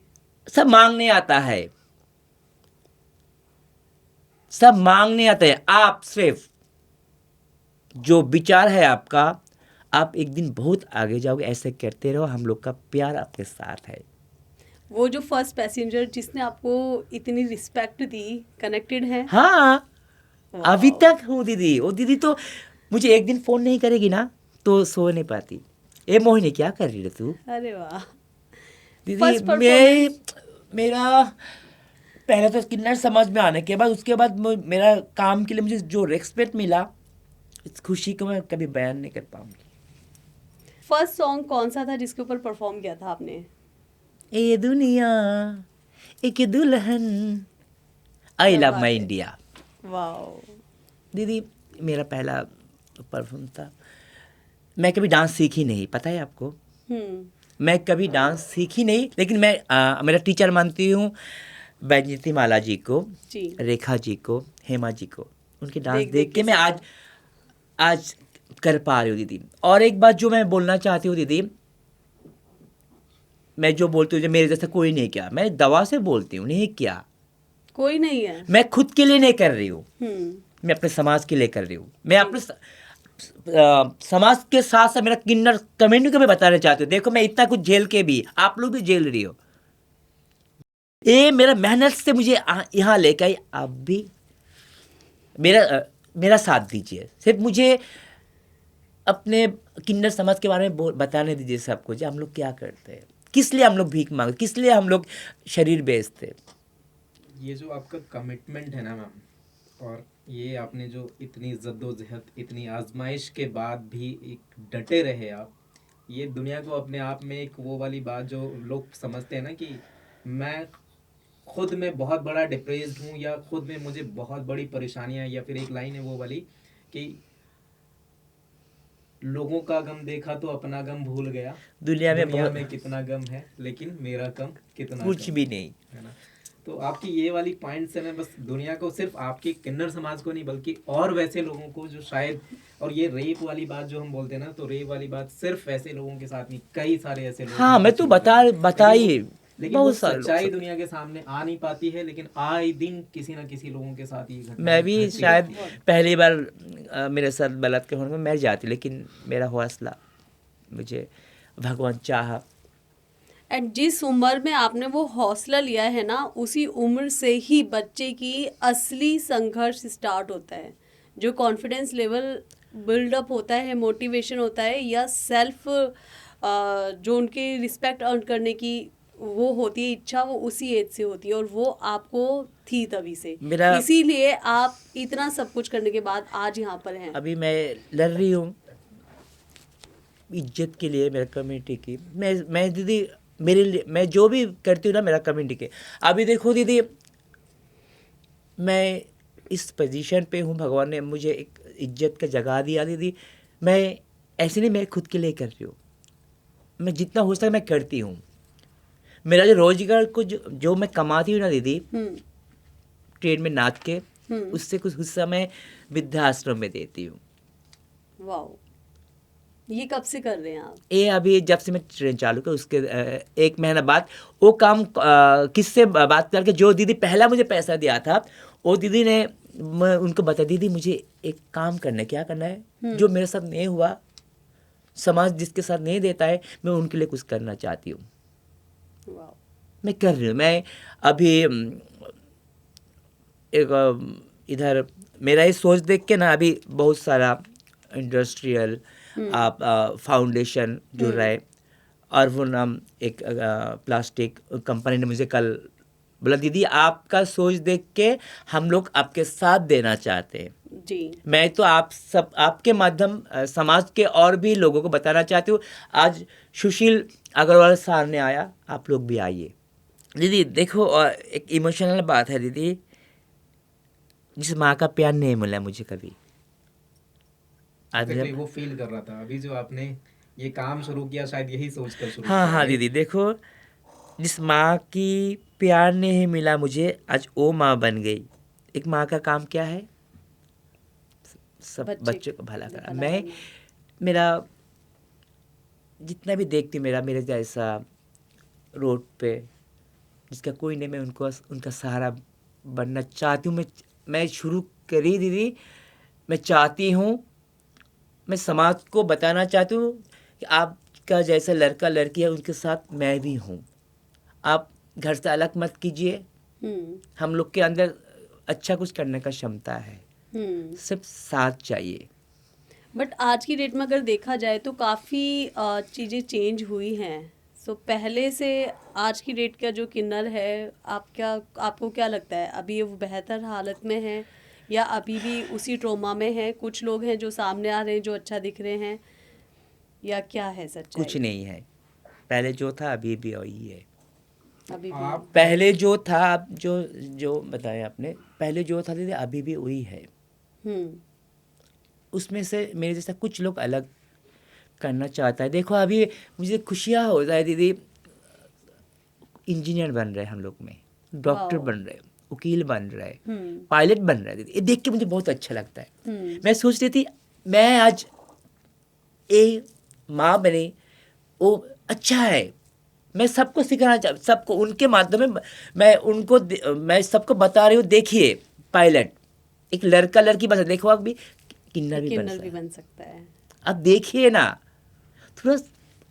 सब मांगने आता है, सब मांगने आता है। आप सिर्फ जो विचार है आपका, आप एक दिन बहुत आगे जाओगे। ऐसे करते रहो, हम लोग का प्यार आपके साथ है। वो जो फर्स्ट पैसेंजर जिसने आपको इतनी रिस्पेक्ट दी, कनेक्टेड है। हाँ, अभी वाओ। तक हूँ दीदी। वो दीदी तो मुझे एक दिन फ़ोन नहीं करेगी ना तो सो नहीं पाती। ए मोहिनी क्या कर रही है तू? अरे वाह। दीदी फर्स्ट मैं परफॉर्मेंस। मेरा पहले तो किन्नर समझ में आने के बाद उसके बाद मेरा काम के लिए मुझे जो रेस्पेक्ट मिला, इस खुशी को मैं कभी बयान नहीं कर पाऊंगी। फर्स्ट सॉन्ग कौन सा था जिसके ऊपर परफॉर्म किया था आपने? ए दुनिया एक दुल्हन, आई क्या लव बात माई है। इंडिया। वाओ। दीदी मेरा पहला परफॉर्म था। मैं कभी डांस सीखी नहीं, पता है आपको? मैं कभी डांस सीखी नहीं, लेकिन मैं मेरा टीचर मानती हूँ बैजयंती माला जी को, जी। रेखा जी को, हेमा जी को। उनके डांस देख देख के मैं सीखा। आज कर पा रही हूँ दीदी। और एक बात जो मैं बोलना चाहती हूँ दीदी, मैं जो बोलती हूँ जो मेरे जैसा कोई नहीं किया, मैं दवा से बोलती हूँ, नहीं किया। कोई नहीं है। मैं खुद के लिए नहीं कर रही हूँ, हम्म। मैं अपने समाज के लिए कर रही हूँ। मैं अपने समाज के साथ साथ मेरा किन्नर कम्युनिटी को भी बताना चाहती हूँ, देखो मैं इतना कुछ झेल के भी आप लोग भी झेल रही हो। ये मेरा मेहनत से मुझे यहाँ लेकर आई। आप भी मेरा साथ दीजिए। सिर्फ मुझे अपने किन्नर समाज के बारे में बताने दीजिए सबको, जो हम लोग क्या करते हैं, किस लिए हम लोग भीख मांगते, किस लिए हम लोग शरीर बेचते। ये जो आपका कमिटमेंट है ना मैम, और ये आपने जो इतनी जद्दोजहद, इतनी आजमाइश के बाद भी एक डटे रहे आप, ये दुनिया को अपने आप में एक वो वाली बात जो लोग समझते हैं ना कि मैं खुद में बहुत बड़ा डिप्रेस्ड हूँ, या खुद में मुझे बहुत बड़ी परेशानियां, या फिर एक लाइन है वो वाली कि लोगों का गम देखा तो अपना गम भूल गया, दुनिया में दुनिया बहुत में कितना गम है लेकिन मेरा गम कितना कुछ कम भी नहीं। है ना। तो आपकी ये वाली पॉइंट से मैं बस दुनिया को, सिर्फ आपके किन्नर समाज को नहीं बल्कि और वैसे लोगों को जो शायद, और ये रेप वाली बात जो हम बोलते हैं ना, तो रेप वाली बात सिर्फ ऐसे लोगों के साथ नहीं, कई सारे ऐसे लोग हाँ हैं मैं जो तो feel कर रहे हैं। बताइए लेकिन वो बहुत सारे लोग सच्चाई सब। दुनिया के सामने आ नहीं पाती है, लेकिन आए दिन किसी ना किसी लोगों के साथ ये घटना मैं भी घटती शायद रहती है। पहली बार मेरे साथ बलात्कार होने में मर जाती, लेकिन मेरा हौसला मुझे भगवान चाहा। एंड जिस उम्र में आपने वो हौसला लिया है ना, उसी उम्र से ही बच्चे की असली संघर्ष स्टार्ट होता है। जो कॉन्फिडेंस लेवल बिल्डअप होता है, मोटिवेशन होता है, या सेल्फ जो उनकी रिस्पेक्ट अर्न करने की वो होती है इच्छा, वो उसी एज से होती है, और वो आपको थी तभी से। मेरा इसीलिए आप इतना सब कुछ करने के बाद आज यहाँ पर हैं। अभी मैं लड़ रही हूँ इज्जत के लिए, मेरा कम्युनिटी की। मैं दीदी मेरे लिए मैं जो भी करती हूँ ना मेरा कम्युनिटी के। अभी देखो दीदी मैं इस पोजीशन पे हूँ, भगवान ने मुझे एक इज्जत का जगह दिया दीदी। मैं ऐसे नहीं, मैं खुद के लिए कर रही हूँ। मैं जितना हो सके मैं करती हूँ। मेरा जो रोजगार को जो मैं कमाती हूँ ना दीदी, ट्रेन में नाच के, उससे कुछ हिस्सा मैं वृद्धाश्रम में देती हूँ। वाओ। ये कब से कर रहे हैं आप? ये अभी जब से मैं ट्रेन चालू कर उसके 1 महीना बाद वो काम किससे बात करके, जो दीदी पहला मुझे पैसा दिया था, वो दीदी ने, मैं उनको बता, दीदी मुझे एक काम करना है, क्या करना है, जो मेरे साथ नहीं हुआ, समाज जिसके साथ नहीं देता है, मैं उनके लिए कुछ करना चाहती हूँ। वाओ। मैं कर रही हूँ। मैं अभी एक इधर मेरा ये सोच देख के ना अभी बहुत सारा इंडस्ट्रियल आप फाउंडेशन जुड़ रहा है। और वो नाम एक प्लास्टिक कंपनी ने मुझे कल बोला, दीदी आपका सोच देख के हम लोग आपके साथ देना चाहते हैं। जी। मैं तो आप सब आपके माध्यम समाज के और भी लोगों को बताना चाहती हूँ। आज सुशील अग्रवाल सामने आया, आप लोग भी आइए। दीदी देखो एक इमोशनल बात है दीदी, जिस माँ का प्यार नहीं मिला मुझे कभी। Exactly, वो फील कर रहा था अभी जो आपने ये काम शुरू किया, शायद यही सोच कर शुरू हाँ किया, हाँ right? दीदी देखो, जिस माँ की प्यार नहीं मिला मुझे, आज वो माँ बन गई। एक माँ का काम क्या है? सब बच्चों को भला करा। मैं मेरा जितना भी देखती मेरा मेरे जैसा रोड पे जिसका कोई नहीं, मैं उनको उनका सहारा बनना चाहती हूँ। मैं शुरू करी दीदी, मैं चाहती हूँ, मैं समाज को बताना चाहती हूँ कि आपका जैसा लड़का लड़की है उनके साथ मैं भी हूँ। आप घर से अलग मत कीजिए। हम लोग के अंदर अच्छा कुछ करने का क्षमता है। सिर्फ साथ चाहिए। बट आज की डेट में अगर देखा जाए तो काफ़ी चीज़ें चेंज हुई हैं। सो पहले से आज की डेट का जो किन्नर है, आपको क्या लगता है, अभी वो बेहतर हालत में है या अभी भी उसी ट्रोमा में है? कुछ लोग हैं जो सामने आ रहे हैं जो अच्छा दिख रहे हैं, या क्या है सच्चाई? कुछ नहीं है, पहले जो था अभी भी वही है। अभी भी आप पहले जो था, अब जो जो बताया आपने, पहले जो था दीदी अभी भी वही है। हम्म उसमें से मेरे जैसा कुछ लोग अलग करना चाहता है। देखो अभी मुझे खुशियाँ होता है दीदी, इंजीनियर बन रहे हैं हम लोग में, डॉक्टर वाओ। बन रहे हैं, वकील बन रहे हैं, हम्म पायलट बन रहे हैं दीदी। ये देख के मुझे बहुत अच्छा लगता है। हम्म मैं सोच रही थी मैं आज ये माँ बने, वो अच्छा है। मैं सबको सिखाना सबको उनके माध्यम में मैं सबको बता रही हूँ, देखिए पायलट एक लड़का लड़की बन सकता, देखो आप भी किन्नर भी बन किन्नर भी सकता। बन सकता है। अब देखिए ना, थोड़ा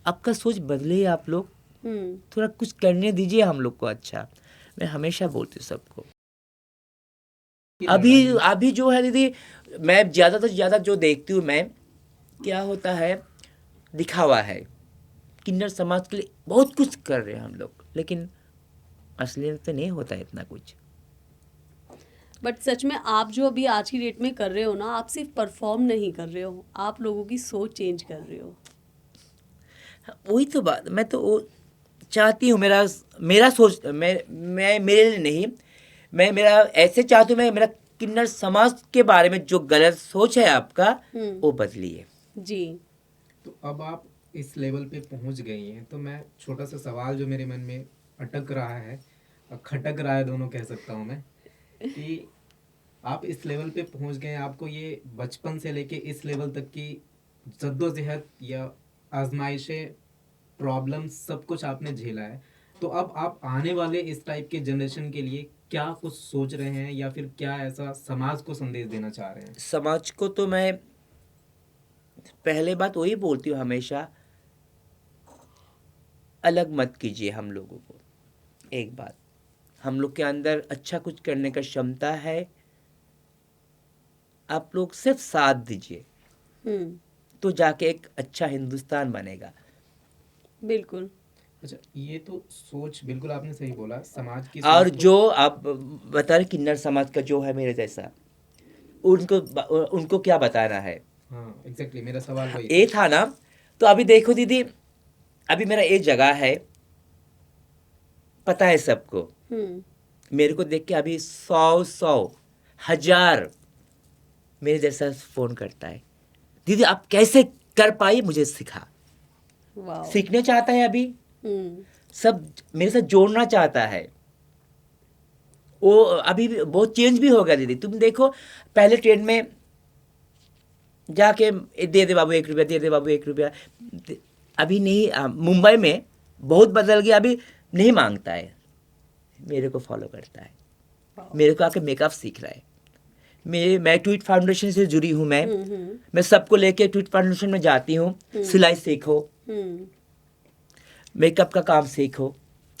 आपका सोच बदले आप लोग, हम्म थोड़ा कुछ करने दीजिए हम लोग को अच्छा। मैं हमेशा बोलती हूँ सबको। की अभी लड़ाई अभी जो है दीदी, मैं ज़्यादा से ज़्यादा जो देखती हूँ मैं, क्या होता है, दिखावा है। किन्नर समाज के लिए बहुत कुछ कर रहे हैं हम लोग, लेकिन असलियत में नहीं होता है इतना कुछ। बट सच में आप जो अभी आज की डेट में कर रहे हो ना, आप सिर्फ परफॉर्म नहीं कर रहे हो, आप लोगों की सोच चेंज कर रहे हो। वही तो बात, मैं तो वो चाहती हूँ, मेरा मेरा सोच, मैं मेरे लिए नहीं, मैं मेरा ऐसे चाहती हूँ, मैं मेरा किन्नर समाज के बारे में जो गलत सोच है आपका, वो बदलिए। जी। तो अब आप इस लेवल पे पहुंच गई हैं, तो मैं छोटा सा सवाल जो मेरे मन में अटक रहा है, खटक रहा है, दोनों कह सकता हूँ मैं, कि आप इस लेवल पे पहुंच गए हैं, आपको ये बचपन से लेके इस लेवल तक की जद्दोजहद या आजमाइशें, प्रॉब्लम, सब कुछ आपने झेला है। तो अब आप आने वाले इस टाइप के जनरेशन के लिए क्या कुछ सोच रहे हैं, या फिर क्या ऐसा समाज को संदेश देना चाह रहे हैं? समाज को तो मैं पहले बात वही बोलती हूँ हमेशा, अलग मत कीजिए हम लोगों को। एक बात, हम लोग के अंदर अच्छा कुछ करने का क्षमता है, आप लोग सिर्फ साथ दीजिए, हम्म तो जाके एक अच्छा हिंदुस्तान बनेगा। बिल्कुल। अच्छा, ये तो सोच बिल्कुल आपने सही बोला, समाज की और सोच तो जो आप बता रहे किन्नर समाज का जो है मेरे जैसा, उनको उनको क्या बताना है, हाँ एग्जैक्टली, मेरा सवाल वही ये था। था ना। तो अभी देखो दीदी, अभी मेरा ये जगह है, पता है सबको, मेरे को देख के अभी 100 हजार मेरे जैसा फ़ोन करता है, दीदी आप कैसे कर पाई, मुझे सिखा। वाओ। सीखने चाहता है अभी, हम्म सब मेरे साथ जोड़ना चाहता है। वो अभी भी बहुत चेंज भी हो गया दीदी, तुम देखो पहले ट्रेन में जाके दे दे बाबू 1 रुपया, दे दे बाबू 1 रुपया, अभी नहीं। मुंबई में बहुत बदल गया, अभी नहीं मांगता है, मेरे को फॉलो करता है, वाओ। मेरे को आके मेकअप सीख रहा है। मैं ट्वीट फाउंडेशन से जुड़ी हूँ, हम्म मैं सबको लेके ट्वीट फाउंडेशन में जाती हूँ, सिलाई सीखो, हम्म मेकअप का काम सीखो।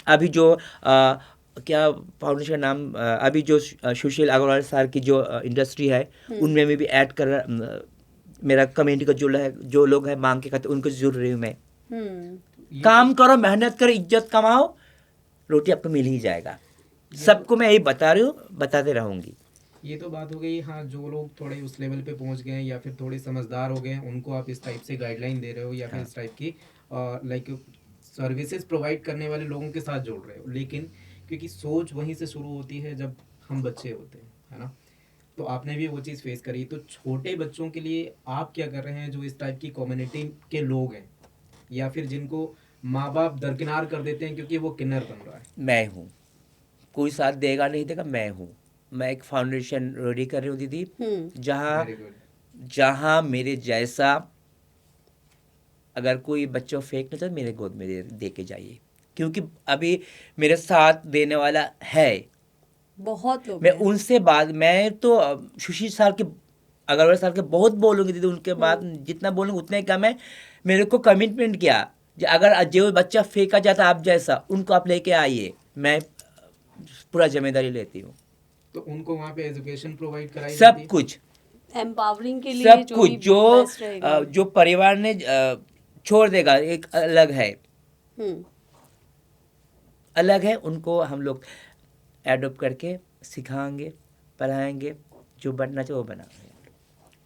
अभी जो क्या फाउंडेशन का नाम, अभी जो सुशील अग्रवाल सर की जो इंडस्ट्री है, उनमें भी ऐड कर मेरा कम्युनिटी का जो लोग हैं मांग के खाते, उनको जुड़ रही हूँ मैं। ये काम करो, मेहनत करो, इज्जत कमाओ, रोटी आपको मिल ही जाएगा। सबको मैं यही बता रही हूँ, बताते रहूँगी। ये तो बात हो गई, हाँ, जो लोग थोड़े उस लेवल पे पहुंच गए हैं या फिर थोड़े समझदार हो गए हैं, उनको आप इस टाइप से गाइडलाइन दे रहे हो, या फिर हाँ। इस टाइप की लाइक सर्विसेज प्रोवाइड करने वाले लोगों के साथ जोड़ रहे हो। लेकिन क्योंकि सोच वहीं से शुरू होती है जब हम बच्चे होते हैं, है ना, तो आपने भी वो चीज़ फेस करी। तो छोटे बच्चों के लिए आप क्या कर रहे हैं, जो इस टाइप की कम्युनिटी के लोग हैं, या फिर जिनको माँ बाप दरकिनार कर देते हैं क्योंकि वो किन्नर बन रहा है? मैं हूँ, कोई साथ देगा नहीं देगा, मैं हूँ। मैं एक फाउंडेशन रेडी कर रही हूँ दीदी, जहाँ वेरी गुड। जहाँ मेरे जैसा अगर कोई बच्चा फेंक नहीं, तो मेरे गोद में दे के जाइए, क्योंकि अभी मेरे साथ देने वाला है। बहुत लोग मैं हैं। उनसे बात, मैं तो सुशील सर के, अग्रवाल सर के बहुत बोलूँगी दीदी, उनके बाद जितना बोलूँगी उतना ही कम है। मेरे को कमिटमेंट किया, कि अगर जो बच्चा फेंका जाता आप जैसा, उनको आप लेके आइए, मैं पूरा जिम्मेदारी लेती हूँ। तो उनको वहाँ पे एजुकेशन प्रोवाइड कराई जाती सब है? कुछ, एम्पावरिंग के लिए सब जो कुछ भी जो बेस्ट रहेगा। जो परिवार ने छोड़ देगा एक अलग है, हम्म। अलग है, उनको हम लोग एडॉप्ट करके सिखाएंगे, पढ़ाएंगे, जो बनना चाहिए वो बनाएंगे।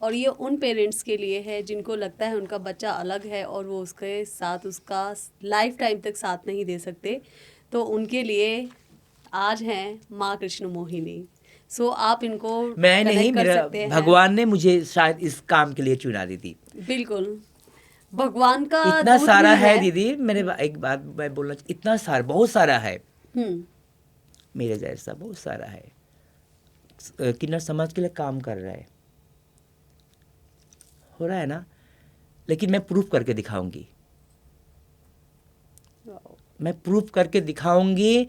और ये उन पेरेंट्स के लिए है जिनको लगता है उनका बच्चा अलग है और वो उसके साथ उसका लाइफ टाइम तक साथ नहीं दे सकते, तो उनके लिए आज हैं माँ कृष्ण मोहिनी। सो आप इनको मैं नहीं, कनेक्ट कर मेरा सकते हैं। भगवान ने मुझे शायद इस काम के लिए चुना दी थी। बिल्कुल, भगवान का इतना दूत सारा भी है दीदी, मेरे एक बात मैं बोलना इतना सारा, बहुत सारा है, हम्म। मेरे जैसा बहुत सारा है किन्नर समाज के लिए काम कर रहा है, हो रहा है ना, लेकिन मैं प्रूफ करके दिखाऊंगी, मैं प्रूफ करके दिखाऊंगी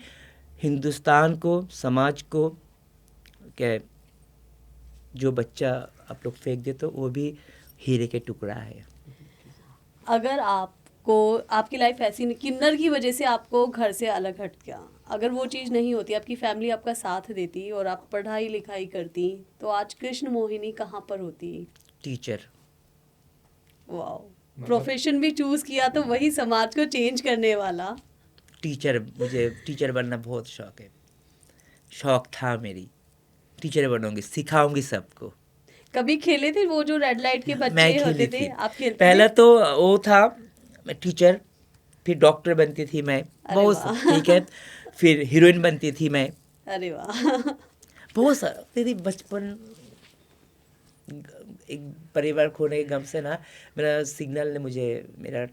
हिंदुस्तान को, समाज को, कि जो बच्चा आप लोग फेंक देते हो वो भी हीरे के टुकड़ा है। अगर आपको आपकी लाइफ ऐसी नहीं, किन्नर की वजह से आपको घर से अलग हट गया, अगर वो चीज़ नहीं होती, आपकी फैमिली आपका साथ देती और आप पढ़ाई लिखाई करती, तो आज कृष्ण मोहिनी कहाँ पर होती? टीचर। वाओ, मतलब- प्रोफेशन भी चूज किया तो वही समाज को चेंज करने वाला। टीचर, मुझे टीचर बनना बहुत शौक है, शौक था मेरी, टीचर बनूंगी, सिखाऊंगी सबको। कभी खेले थे वो जो रेड लाइट के मैं बच्चे खेली होते थे, थी, आप खेलते पहला थे? तो वो था मैं टीचर, फिर डॉक्टर बनती थी मैं, अरे बहुत वाह। ठीक है, फिर हीरोइन बनती थी मैं, अरे वाह। बहुत सारा। तेरी बचपन एक परिवार खोने के गम से ना, मेरा सिग्नल ने मुझे मेरा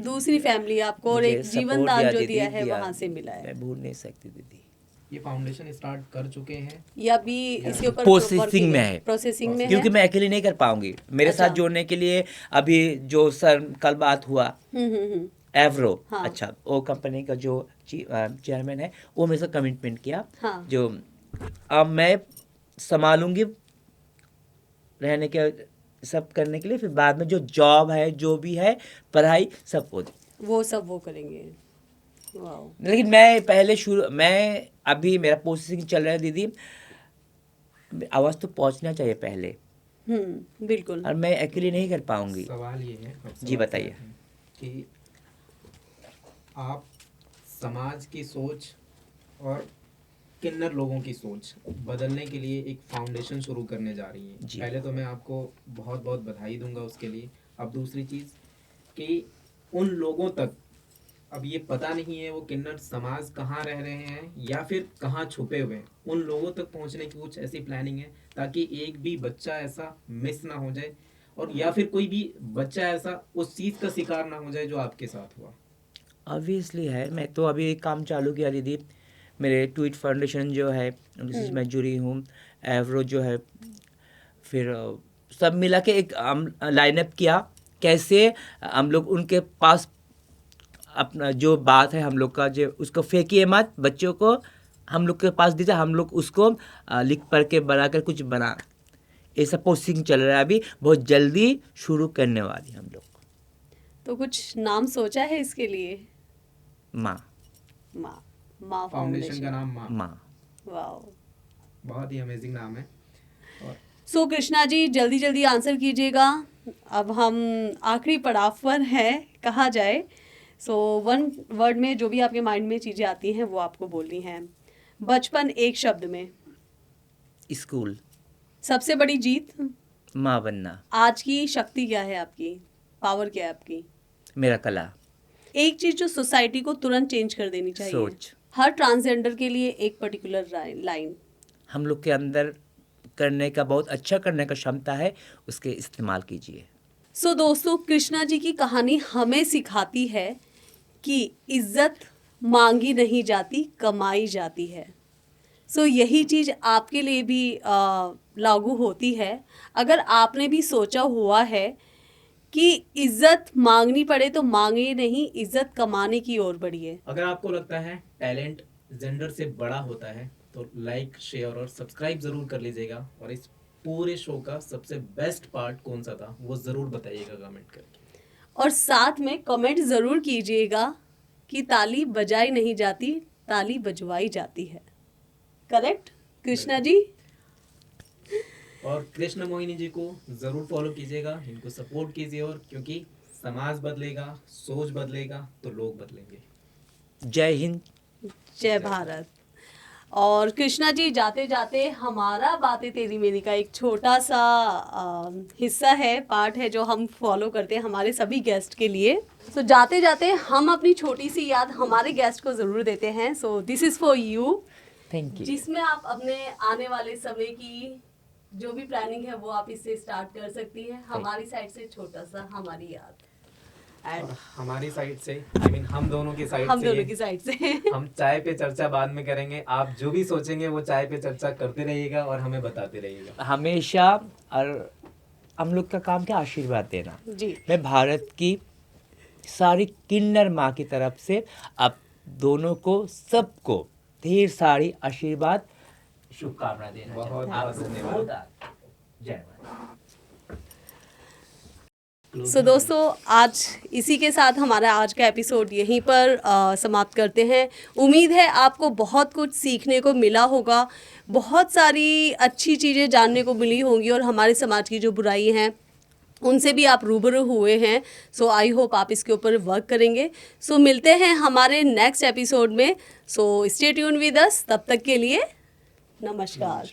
दूसरी फैमिली आपको और मुझे एक जीवन support दान जो दीदी, दिया है वहां से मिला है। मैं भूल नहीं सकती दीदी। ये फाउंडेशन स्टार्ट कर चुके हैं? या भी इसके ऊपर प्रोसेसिंग में है, प्रोसेसिंग में क्योंकि है। मैं अकेले नहीं कर पाऊंगी, मेरे अच्छा। साथ जोड़ने के लिए अभी जो सर कल बात हुआ हम्म। एवरो, हाँ। अच्छा वो कंपनी का जो चेयरमैन है वो मेरे से कमिटमेंट किया, हाँ। जो अब मैं संभालूंगी रहने के सब करने के लिए, फिर बाद में जो जॉब है जो भी है पढ़ाई सब वो, वो सब वो करेंगे। वाओ। लेकिन मैं पहले शुरू, मैं अभी मेरा प्रोसेसिंग चल रहा है दीदी, आवाज़ तो पहुंचना चाहिए पहले, बिल्कुल। और मैं अकेले नहीं कर पाऊंगी। सवाल ये है, अब जी सवाल बताइए। ये है कि आप समाज की सोच और किन्नर लोगों की सोच बदलने के लिए एक फाउंडेशन शुरू करने जा रही है। जी। पहले तो मैं आपको बहुत बहुत बधाई दूंगा उसके लिए। अब दूसरी चीज़ कि उन लोगों तक अब ये पता नहीं है वो किन्नर समाज कहाँ रह रहे हैं या फिर कहाँ छुपे हुए हैं, उन लोगों तक पहुँचने की कुछ ऐसी प्लानिंग है ताकि एक भी बच्चा ऐसा मिस ना हो जाए, और या फिर कोई भी बच्चा ऐसा उस चीज़ का शिकार ना हो जाए जो आपके साथ हुआ। ऑब्वियसली है, मैं तो अभी एक काम चालू किया दीदी, मेरे ट्वीट फाउंडेशन जो है जिसमें मैं जुड़ी हूँ, एवरो जो है, फिर सब मिला के एक लाइनअप किया, कैसे हम लोग उनके पास अपना जो बात है हम लोग का, जो उसको फेंकिए मत, बच्चों को हम लोग के पास दीजिए, हम लोग उसको लिख पढ़ के बना कर कुछ बना, ऐसा पोस्टिंग चल रहा है, अभी बहुत जल्दी शुरू करने वाली हम लोग। तो कुछ नाम सोचा है इसके लिए? माँ फाउंडेशन का फाउंडेशन। नाम माँ। माँ। वाओ। बहुत ही अमेजिंग नाम है। और सो कृष्णा जी जल्दी जल्दी आंसर कीजिएगा, अब हम आखिरी पड़ाव पर हैं कहा जाए। सो वन वर्ड में जो भी आपके माइंड में चीज़ें आती हैं वो आपको बोलनी हैं। बचपन एक शब्द में। स्कूल। सबसे बड़ी जीत। माँ बनना। आज की शक्ति क्या है आपकी, पावर क्या है आपकी? मेरा कला। एक चीज़ जो सोसाइटी को तुरंत चेंज कर देनी चाहिए। सोच। हर ट्रांसजेंडर के लिए एक पर्टिकुलर लाइन। हम लोग के अंदर करने का, बहुत अच्छा करने का क्षमता है, उसके इस्तेमाल कीजिए। सो दोस्तों, कृष्णा जी की कहानी हमें सिखाती है कि इज्जत मांगी नहीं जाती, कमाई जाती है। सो यही चीज़ आपके लिए भी लागू होती है। अगर आपने भी सोचा हुआ है कि इज्जत मांगनी पड़े तो मांगे नहीं, इज्जत कमाने की ओर बढ़िए। अगर आपको लगता है टैलेंट जेंडर से बड़ा होता है तो लाइक, शेयर और सब्सक्राइब जरूर कर लीजिएगा, और इस पूरे शो का सबसे बेस्ट पार्ट कौन सा था वो जरूर बताइएगा कमेंट करके। और साथ में कमेंट ज़रूर कीजिएगा कि ताली बजाई नहीं जाती, ताली बजवाई जाती है। करेक्ट कृष्णा जी? और कृष्ण मोहिनी जी को जरूर फॉलो कीजिएगा, इनको सपोर्ट कीजिए, और क्योंकि समाज बदलेगा, सोच बदलेगा तो लोग बदलेंगे। जय हिंद। जय भारत। और कृष्णा जी, जाते जाते हमारा बातें तेरी मेरी का एक छोटा सा हिस्सा है, पार्ट है जो हम फॉलो करते हैं हमारे सभी गेस्ट के लिए। सो जाते जाते हम अपनी छोटी सी याद हमारे गेस्ट को ज़रूर देते हैं। So this is for you, thank you. जिसमें आप अपने आने वाले समय की जो भी प्लानिंग है वो आप इससे स्टार्ट कर सकती हैं। हमारी साइड से छोटा सा हमारी याद, और हमारी साइड से, आई मीन हम दोनों की साइड हम से, दोनों की साइड से हम चाय पे चर्चा बाद में करेंगे। आप जो भी सोचेंगे वो चाय पे चर्चा करते रहिएगा और हमें बताते रहिएगा हमेशा। और हम लोग का काम क्या, आशीर्वाद देना। जी। मैं भारत की सारी किन्नर माँ की तरफ से आप दोनों को, सबको ढेर सारी आशीर्वाद, शुभकामना देना बहुत चाहता हूँ। बहुत आप धन्यवाद। जय माता। सो दोस्तों, आज इसी के साथ हमारा आज का एपिसोड यहीं पर समाप्त करते हैं। उम्मीद है आपको बहुत कुछ सीखने को मिला होगा, बहुत सारी अच्छी चीज़ें जानने को मिली होंगी, और हमारे समाज की जो बुराई हैं उनसे भी आप रूबरू हुए हैं। सो आई होप आप इसके ऊपर वर्क करेंगे। सो मिलते हैं हमारे नेक्स्ट एपिसोड में। So stay tune with us, तब तक के लिए नमस्कार।